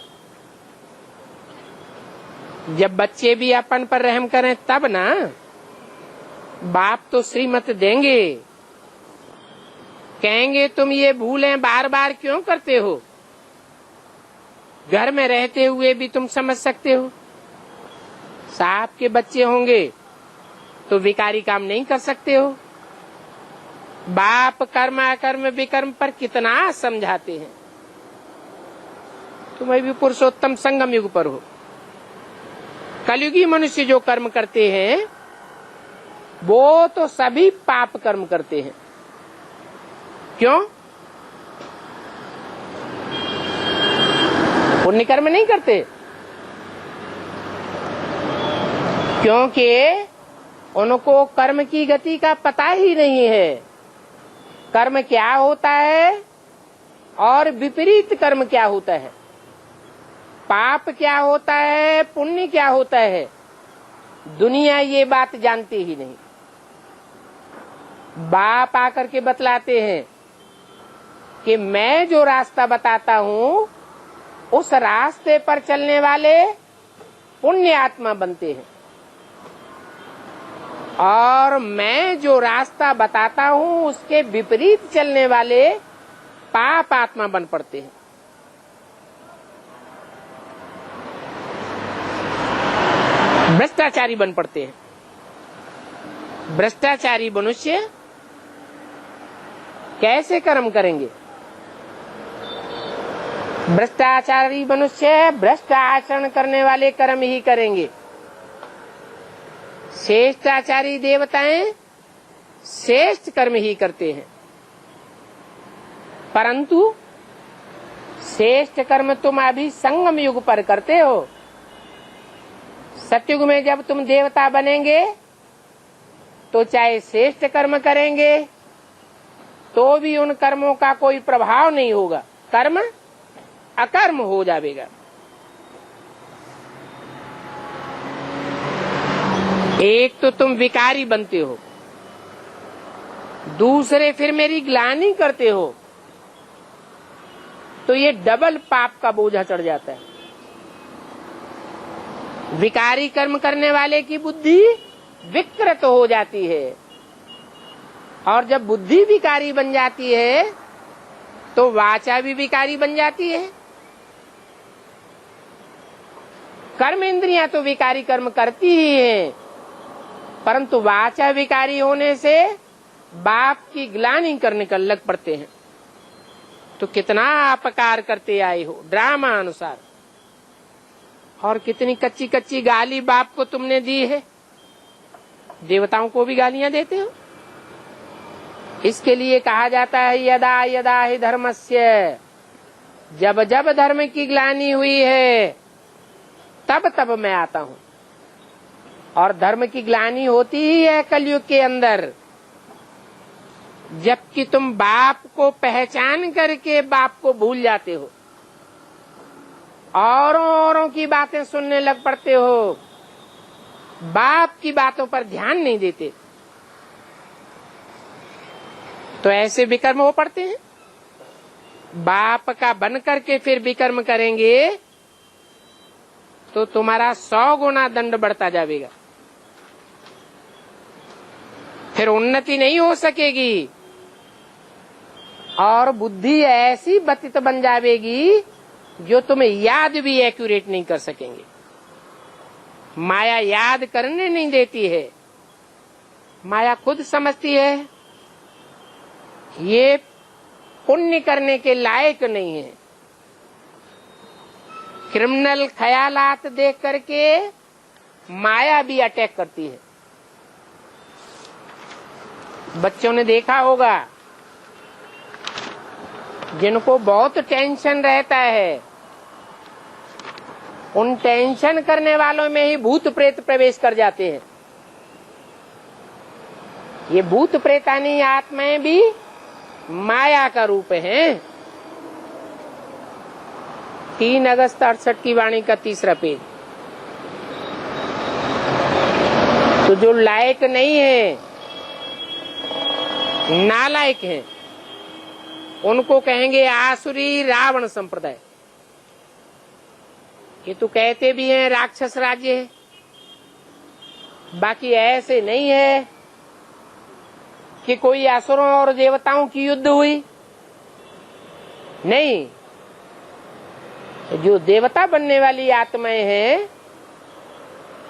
जब बच्चे भी अपन पर रहम करें तब ना, बाप तो श्रीमत देंगे, कहेंगे तुम ये भूलें बार बार क्यों करते हो। घर में रहते हुए भी तुम समझ सकते हो। साहब के बच्चे होंगे तो विकारी काम नहीं कर सकते हो। बाप कर्म अकर्म विकर्म पर कितना समझाते हैं। तुम भी पुरुषोत्तम संगम युग पर हो। कलयुगी मनुष्य जो कर्म करते हैं वो तो सभी पाप कर्म करते हैं। क्यों? पुण्य कर्म नहीं करते, क्योंकि उनको कर्म की गति का पता ही नहीं है। कर्म क्या होता है और विपरीत कर्म क्या होता है, पाप क्या होता है, पुण्य क्या होता है, दुनिया ये बात जानती ही नहीं। बाप आकर के बतलाते हैं कि मैं जो रास्ता बताता हूँ उस रास्ते पर चलने वाले पुण्य आत्मा बनते हैं, और मैं जो रास्ता बताता हूँ उसके विपरीत चलने वाले पाप आत्मा बन पड़ते हैं। भ्रष्टाचारी बन पड़ते हैं। भ्रष्टाचारी मनुष्य कैसे कर्म करेंगे? भ्रष्टाचारी मनुष्य भ्रष्ट आचरण करने वाले कर्म ही करेंगे। श्रेष्ठाचारी देवताएं श्रेष्ठ कर्म ही करते हैं, परंतु श्रेष्ठ कर्म तुम अभी संगम युग पर करते हो। सतयुग में जब तुम देवता बनेंगे तो चाहे श्रेष्ठ कर्म करेंगे तो भी उन कर्मों का कोई प्रभाव नहीं होगा, कर्म अकर्म हो जाएगा। एक तो तुम विकारी बनते हो, दूसरे फिर मेरी ग्लानि करते हो, तो ये डबल पाप का बोझा चढ़ जाता है। विकारी कर्म करने वाले की बुद्धि विकृत हो जाती है, और जब बुद्धि विकारी बन जाती है तो वाचा भी विकारी बन जाती है। कर्म इंद्रियां तो विकारी कर्म करती ही हैं, परंतु वाचा विकारी होने से बाप की ग्लानि करने का लग पड़ते हैं। तो कितना अपकार करते आए हो ड्रामा अनुसार, और कितनी कच्ची कच्ची गाली बाप को तुमने दी है। देवताओं को भी गालियां देते हो। इसके लिए कहा जाता है यदा यदा हि धर्मस्य, जब जब धर्म की ग्लानि हुई है तब तब मैं आता हूँ। और धर्म की ग्लानि होती ही है कलयुग के अंदर, जबकि तुम बाप को पहचान करके बाप को भूल जाते हो, औरों की बातें सुनने लग पड़ते हो, बाप की बातों पर ध्यान नहीं देते, तो ऐसे विकर्म हो पड़ते हैं। बाप का बन करके फिर विकर्म करेंगे तो तुम्हारा 100 गुना दंड बढ़ता जाएगा, फिर उन्नति नहीं हो सकेगी, और बुद्धि ऐसी बतित बन जाएगी जो तुम्हें याद भी एक्यूरेट नहीं कर सकेंगे। माया याद करने नहीं देती है। माया खुद समझती है ये पुण्य करने के लायक नहीं है। क्रिमिनल ख्यालात देख करके माया भी अटैक करती है। बच्चों ने देखा होगा जिनको बहुत टेंशन रहता है, उन टेंशन करने वालों में ही भूत प्रेत प्रवेश कर जाते हैं। ये भूत प्रेतानी आत्माएं भी माया का रूप हैं। 3 अगस्त 68 की वाणी का 3रा पेज। तो जो लायक नहीं है, नालायक हैं, उनको कहेंगे आसुरी रावण संप्रदाय। ये तो कहते भी हैं राक्षस राज्य है, बाकी ऐसे नहीं है कि कोई असुरों और देवताओं की युद्ध हुई। नहीं, जो देवता बनने वाली आत्माएं हैं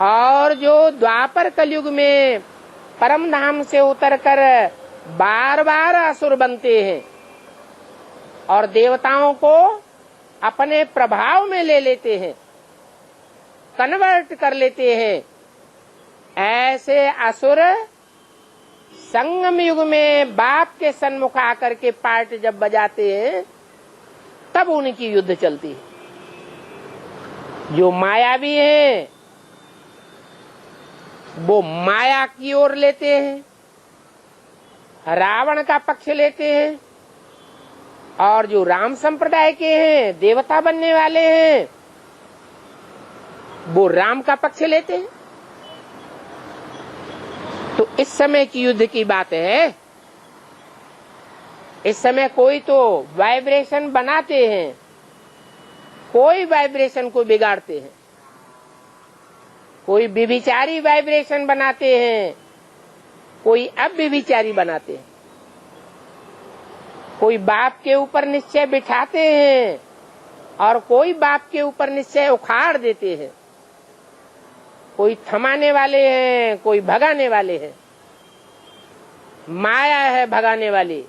और जो द्वापर कलयुग में परम धाम से उतरकर बार बार असुर बनते हैं और देवताओं को अपने प्रभाव में ले लेते हैं, कन्वर्ट कर लेते हैं, ऐसे असुर संगम युग में बाप के सन्मुख आकर के पार्ट जब बजाते हैं तब उनकी युद्ध चलती है। जो मायावी हैं वो माया की ओर लेते हैं, रावण का पक्ष लेते हैं, और जो राम संप्रदाय के हैं, देवता बनने वाले हैं, वो राम का पक्ष लेते हैं। तो इस समय की युद्ध की बात है। इस समय कोई तो वाइब्रेशन बनाते हैं, कोई वाइब्रेशन को बिगाड़ते हैं, कोई व्यभिचारी वाइब्रेशन बनाते हैं, कोई अव्यभिचारी बनाते हैं, कोई बाप के ऊपर निश्चय बिठाते हैं और कोई बाप के ऊपर निश्चय उखाड़ देते हैं। कोई थमाने वाले हैं, कोई भगाने वाले हैं। माया है भगाने वाली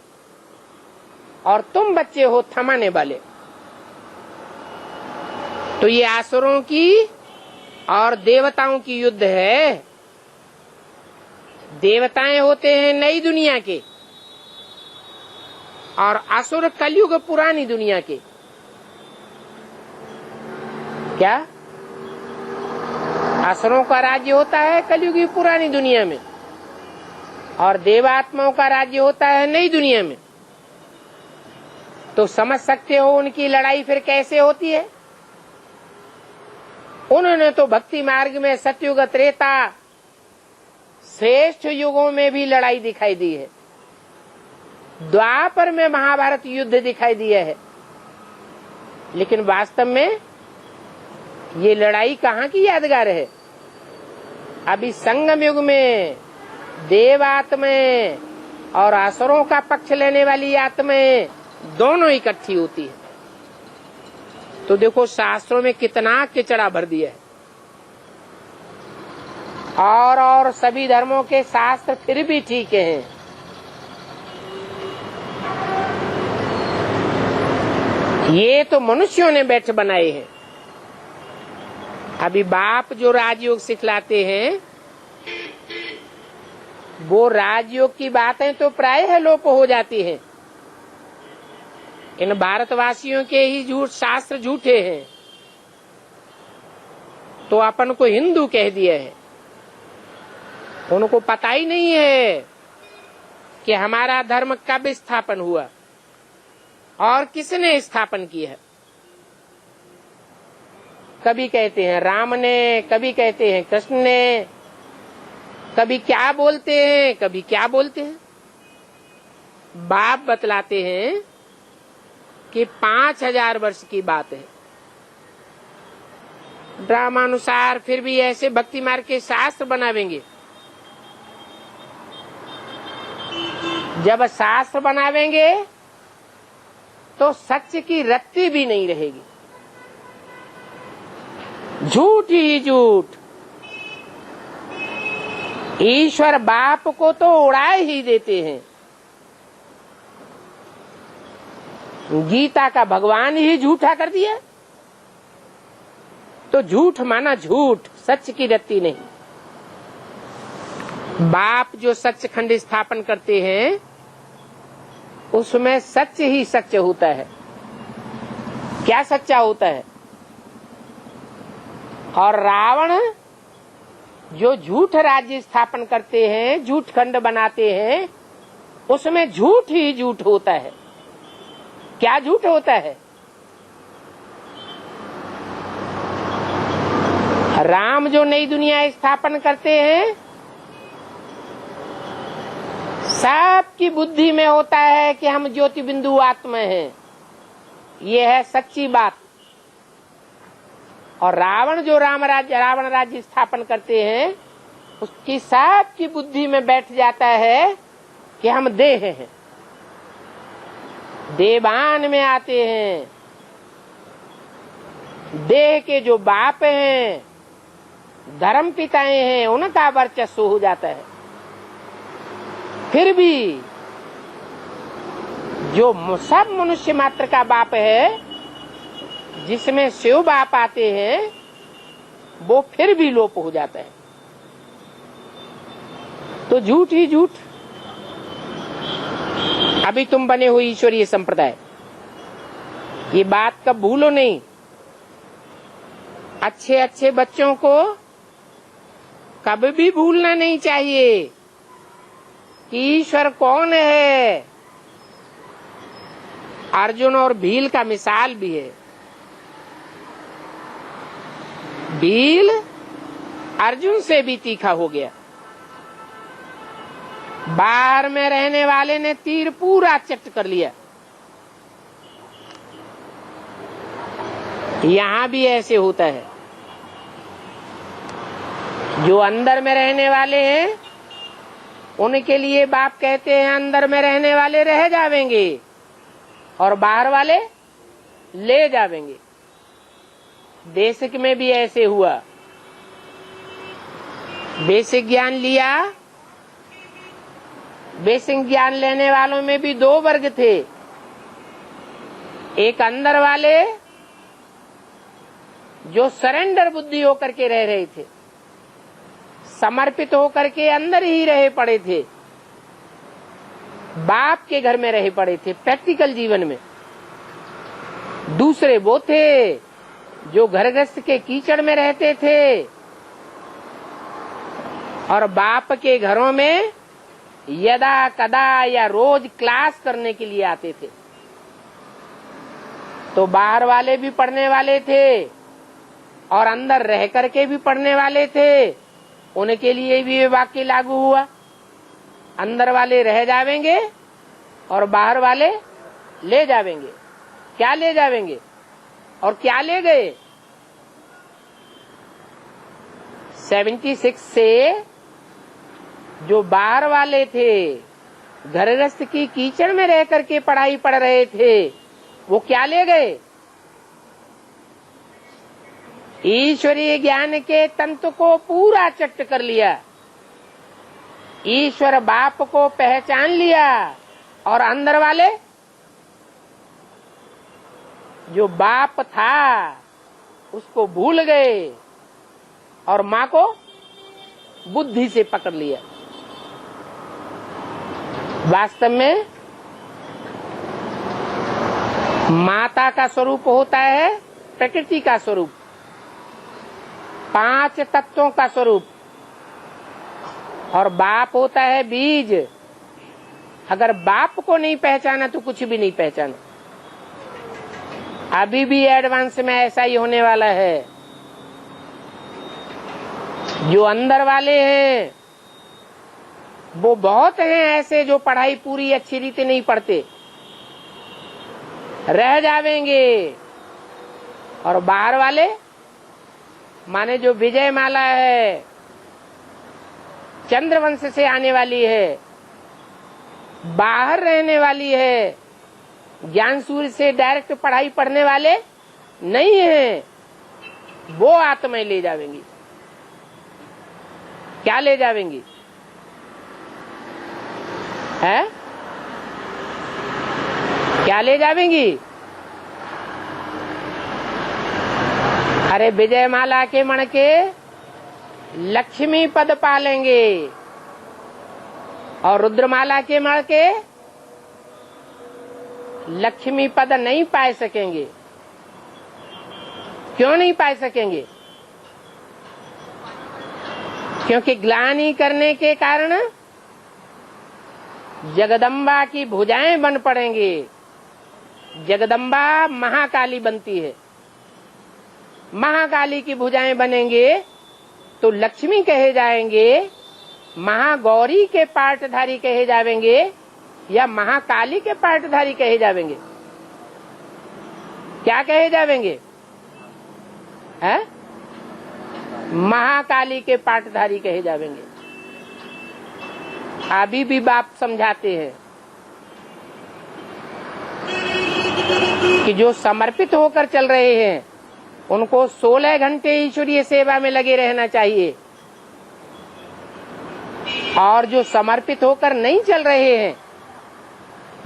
और तुम बच्चे हो थमाने वाले। तो ये असुरों की और देवताओं की युद्ध है। देवताएं होते हैं नई दुनिया के और असुर कलयुग पुरानी दुनिया के। क्या असुरों का राज्य होता है कलयुग की पुरानी दुनिया में और देवात्माओं का राज्य होता है नई दुनिया में। तो समझ सकते हो उनकी लड़ाई फिर कैसे होती है। उन्होंने तो भक्ति मार्ग में सतयुग त्रेता श्रेष्ठ युगों में भी लड़ाई दिखाई दी है। द्वापर में महाभारत युद्ध दिखाई दिया है, लेकिन वास्तव में ये लड़ाई कहाँ की यादगार है। अभी संगम युग में देवात्माएं और असुरों का पक्ष लेने वाली आत्माएं दोनों इकट्ठी होती है। तो देखो शास्त्रों में कितना किचड़ा भर दिया है। और सभी धर्मों के शास्त्र फिर भी ठीक हैं। ये तो मनुष्यों ने बैठ बनाए हैं। अभी बाप जो राजयोग सिखलाते हैं वो राजयोग की बातें तो प्रायः लोप हो जाती हैं। इन भारतवासियों के ही झूठ शास्त्र झूठे हैं तो अपन को हिंदू कह दिया है। उनको पता ही नहीं है कि हमारा धर्म कब स्थापन हुआ और किसने स्थापन किया है। कभी कहते हैं राम ने, कभी कहते हैं कृष्ण ने, कभी क्या बोलते हैं, कभी क्या बोलते हैं। बाप बतलाते हैं कि 5000 वर्ष की बात है। ड्रामानुसार फिर भी ऐसे भक्ति मार्ग के शास्त्र बनावेंगे। जब शास्त्र बनावेंगे तो सच की रत्ती भी नहीं रहेगी, झूठ ही झूठ। ईश्वर बाप को तो उड़ा ही देते हैं। गीता का भगवान ही झूठा कर दिया तो झूठ माना झूठ, सच की रत्ती नहीं। बाप जो सचखंड स्थापन करते हैं उसमें सच ही सच होता है। क्या सच्चा होता है। और रावण जो झूठ राज्य स्थापन करते हैं, झूठ खंड बनाते हैं, उसमें झूठ ही झूठ होता है। क्या झूठ होता है। राम जो नई दुनिया स्थापन करते हैं सबकी बुद्धि में होता है कि हम ज्योति बिंदु आत्मा हैं। ये है सच्ची बात। और रावण जो रावण राज्य स्थापन करते हैं उसकी सबकी बुद्धि में बैठ जाता है कि हम देह हैं, देवान में आते हैं। देह के जो बाप हैं, धर्म पिताएं हैं, उनका वर्चस्व हो जाता है। फिर भी जो सब मनुष्य मात्र का बाप है, जिसमें शिव बाप आते हैं, वो फिर भी लोप हो जाता है। तो झूठ ही झूठ। अभी तुम बने हुए ईश्वरीय संप्रदाय, ये बात कब भूलो नहीं। अच्छे अच्छे बच्चों को कभी भी भूलना नहीं चाहिए कि ईश्वर कौन है। अर्जुन और भील का मिसाल भी है। भील अर्जुन से भी तीखा हो गया। बाहर में रहने वाले ने तीर पूरा चट कर लिया। यहाँ भी ऐसे होता है। जो अंदर में रहने वाले हैं उनके लिए बाप कहते हैं अंदर में रहने वाले रह जावेंगे और बाहर वाले ले जावेंगे। देश में भी ऐसे हुआ। बेसिक ज्ञान लिया। बेसिक ज्ञान लेने वालों में भी दो वर्ग थे। एक अंदर वाले जो सरेंडर बुद्धि होकर के रह रहे थे, समर्पित होकर के अंदर ही रहे पड़े थे, बाप के घर में रहे पड़े थे प्रैक्टिकल जीवन में। दूसरे वो थे जो घरगृहस्थ के कीचड़ में रहते थे और बाप के घरों में यदा कदा या रोज क्लास करने के लिए आते थे। तो बाहर वाले भी पढ़ने वाले थे और अंदर रह करके भी पढ़ने वाले थे। उनके लिए भी ये वाक्य लागू हुआ, अंदर वाले रह जावेंगे और बाहर वाले ले जावेंगे। क्या ले जावेंगे और क्या ले गए? 76 से जो बाहर वाले थे, घरगृहस्थ की कीचड़ में रह करके पढ़ाई पढ़ रहे थे, वो क्या ले गए? ईश्वरीय ज्ञान के तंतु को पूरा चट्ट कर लिया, ईश्वर बाप को पहचान लिया और अंदर वाले जो बाप था उसको भूल गए और माँ को बुद्धि से पकड़ लिया। वास्तव में माता का स्वरूप होता है प्रकृति का स्वरूप, 5 तत्वों का स्वरूप, और बाप होता है बीज। अगर बाप को नहीं पहचाना तो कुछ भी नहीं पहचाना। अभी भी एडवांस में ऐसा ही होने वाला है। जो अंदर वाले हैं वो बहुत हैं ऐसे जो पढ़ाई पूरी अच्छी रीति नहीं पढ़ते, रह जावेंगे। और बाहर वाले माने जो विजय माला है, चंद्रवंश से आने वाली है, बाहर रहने वाली है, ज्ञान सूर्य से डायरेक्ट पढ़ाई पढ़ने वाले नहीं है, वो आत्माएं ले जावेंगी। क्या ले जावेंगी? है क्या ले जावेंगी? अरे विजयमाला के मण के लक्ष्मी पद पालेंगे और रुद्रमाला के मण के लक्ष्मी पद नहीं पा सकेंगे। क्यों नहीं पा सकेंगे? क्योंकि ग्लानि करने के कारण जगदम्बा की भुजाएं बन पड़ेंगे। जगदम्बा महाकाली बनती है, महाकाली की भुजाएं बनेंगे तो लक्ष्मी कहे जाएंगे, महागौरी के पार्टधारी कहे जावेंगे या महाकाली के पार्टधारी कहे जावेंगे? क्या कहे जावेंगे? है महाकाली के पार्टधारी कहे जावेंगे। अभी भी बाप समझाते हैं कि जो समर्पित होकर चल रहे हैं उनको 16 घंटे ईश्वरीय सेवा में लगे रहना चाहिए, और जो समर्पित होकर नहीं चल रहे हैं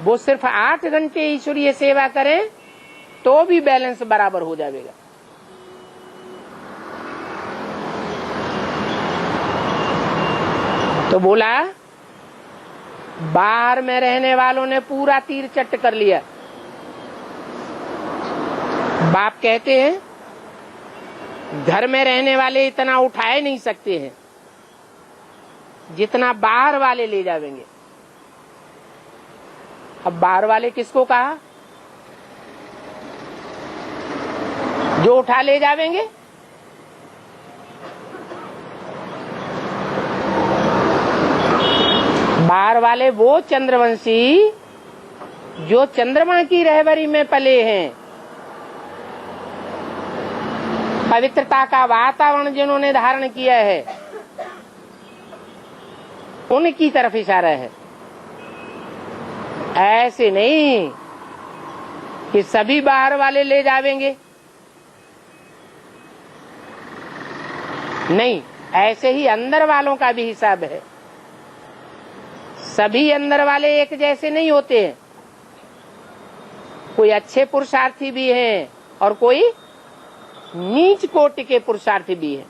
वो सिर्फ 8 घंटे ईश्वरीय सेवा करें तो भी बैलेंस बराबर हो जाएगा। तो बोला बाहर में रहने वालों ने पूरा तीर चट्ट कर लिया। बाप कहते हैं घर में रहने वाले इतना उठाए नहीं सकते हैं जितना बाहर वाले ले जावेंगे। अब बाहर वाले किसको कहा? जो उठा ले जावेंगे। बाहर वाले वो चंद्रवंशी जो चंद्रमा की रहबरी में पले हैं, पवित्रता का वातावरण जिन्होंने धारण किया है, उनकी तरफ इशारा है। ऐसे नहीं कि सभी बाहर वाले ले जावेंगे, नहीं, ऐसे ही अंदर वालों का भी हिसाब है। सभी अंदर वाले एक जैसे नहीं होते हैं। कोई अच्छे पुरुषार्थी भी हैं और कोई नीच कोटि के पुरुषार्थी भी हैं।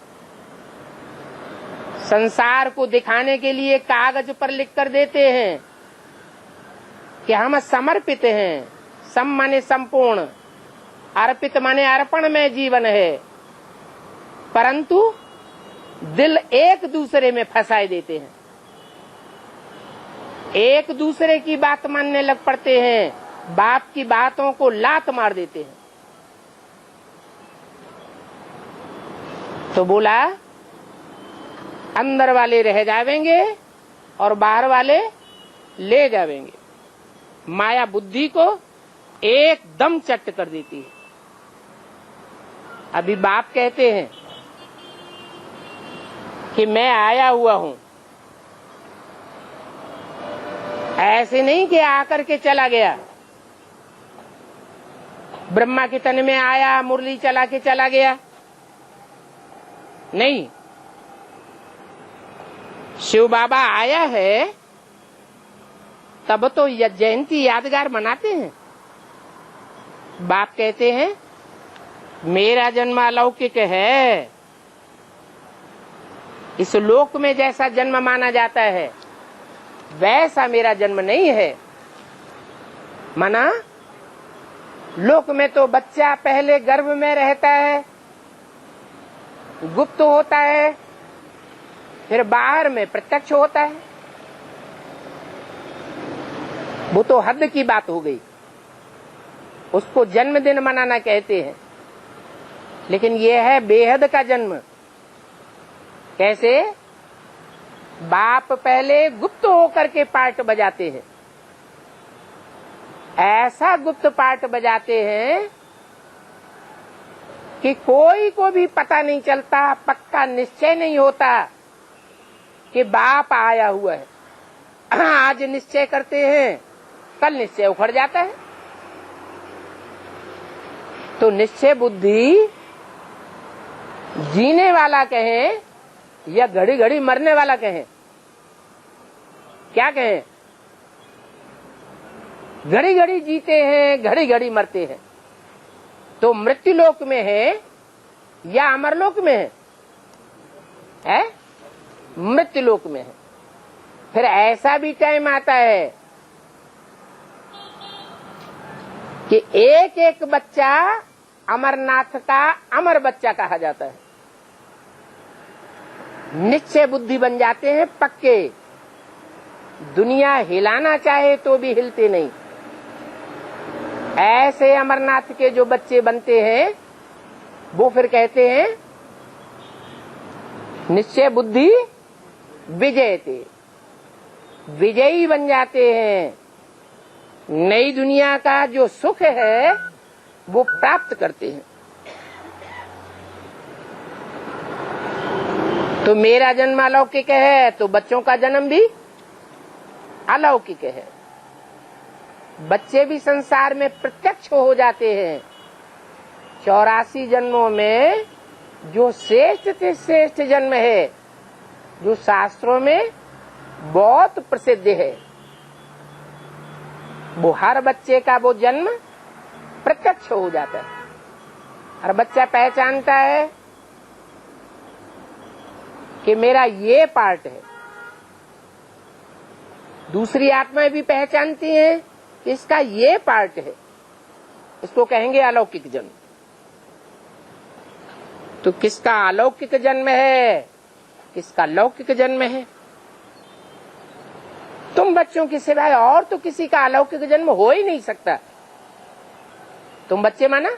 संसार को दिखाने के लिए कागज पर लिख कर देते हैं कि हम समर्पित हैं। सम माने संपूर्ण, अर्पित माने अर्पण में जीवन है, परंतु दिल एक दूसरे में फंसाए देते हैं। एक दूसरे की बात मानने लग पड़ते हैं, बाप की बातों को लात मार देते हैं। तो बोला अंदर वाले रह जावेंगे और बाहर वाले ले जावेंगे। माया बुद्धि को एकदम चट कर देती है। अभी बाप कहते हैं कि मैं आया हुआ हूं, ऐसे नहीं कि आकर के चला गया। ब्रह्मा के तन में आया, मुरली चला के चला गया, नहीं। शिव बाबा आया है तब तो जयंती यादगार मनाते हैं। बाप कहते हैं मेरा जन्म अलौकिक है। इस लोक में जैसा जन्म माना जाता है वैसा मेरा जन्म नहीं है। माना लोक में तो बच्चा पहले गर्भ में रहता है, गुप्त होता है, फिर बाहर में प्रत्यक्ष होता है। वो तो हद की बात हो गई, उसको जन्मदिन मनाना कहते हैं। लेकिन ये है बेहद का जन्म। कैसे? बाप पहले गुप्त होकर के पार्ट बजाते हैं, ऐसा गुप्त पार्ट बजाते हैं कि कोई को भी पता नहीं चलता, पक्का निश्चय नहीं होता कि बाप आया हुआ है। आज निश्चय करते हैं, कल निश्चय उखड़ जाता है। तो निश्चय बुद्धि जीने वाला कहें या घड़ी घड़ी मरने वाला कहें, क्या कहें? घड़ी घड़ी जीते हैं, घड़ी घड़ी मरते हैं। तो मृत्यु लोक में है या अमरलोक में है? मृत्यु लोक में है। फिर ऐसा भी टाइम आता है कि एक एक बच्चा अमरनाथ का अमर बच्चा कहा जाता है। निश्चय बुद्धि बन जाते हैं पक्के, दुनिया हिलाना चाहे तो भी हिलते नहीं। ऐसे अमरनाथ के जो बच्चे बनते हैं वो फिर कहते हैं निश्चय बुद्धि विजयते, विजयी बन जाते हैं। नई दुनिया का जो सुख है वो प्राप्त करते हैं। तो मेरा जन्म अलौकिक है तो बच्चों का जन्म भी अलौकिक है। बच्चे भी संसार में प्रत्यक्ष हो जाते हैं। 84 जन्मों में जो श्रेष्ठ से श्रेष्ठ जन्म है, जो शास्त्रों में बहुत प्रसिद्ध है, वो हर बच्चे का वो जन्म प्रत्यक्ष हो जाता है। हर बच्चा पहचानता है कि मेरा ये पार्ट है। दूसरी आत्माएं भी पहचानती हैं कि इसका ये पार्ट है। इसको कहेंगे अलौकिक जन्म। तो किसका अलौकिक जन्म है, किसका लौकिक जन्म है? तुम बच्चों के सिवाय और तो किसी का अलौकिक जन्म हो ही नहीं सकता। तुम बच्चे माना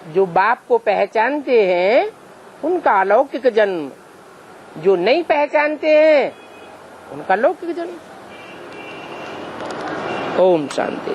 जो बाप को पहचानते हैं उनका अलौकिक जन्म, जो नहीं पहचानते हैं उनका लौकिक जन्म। ओम शांति।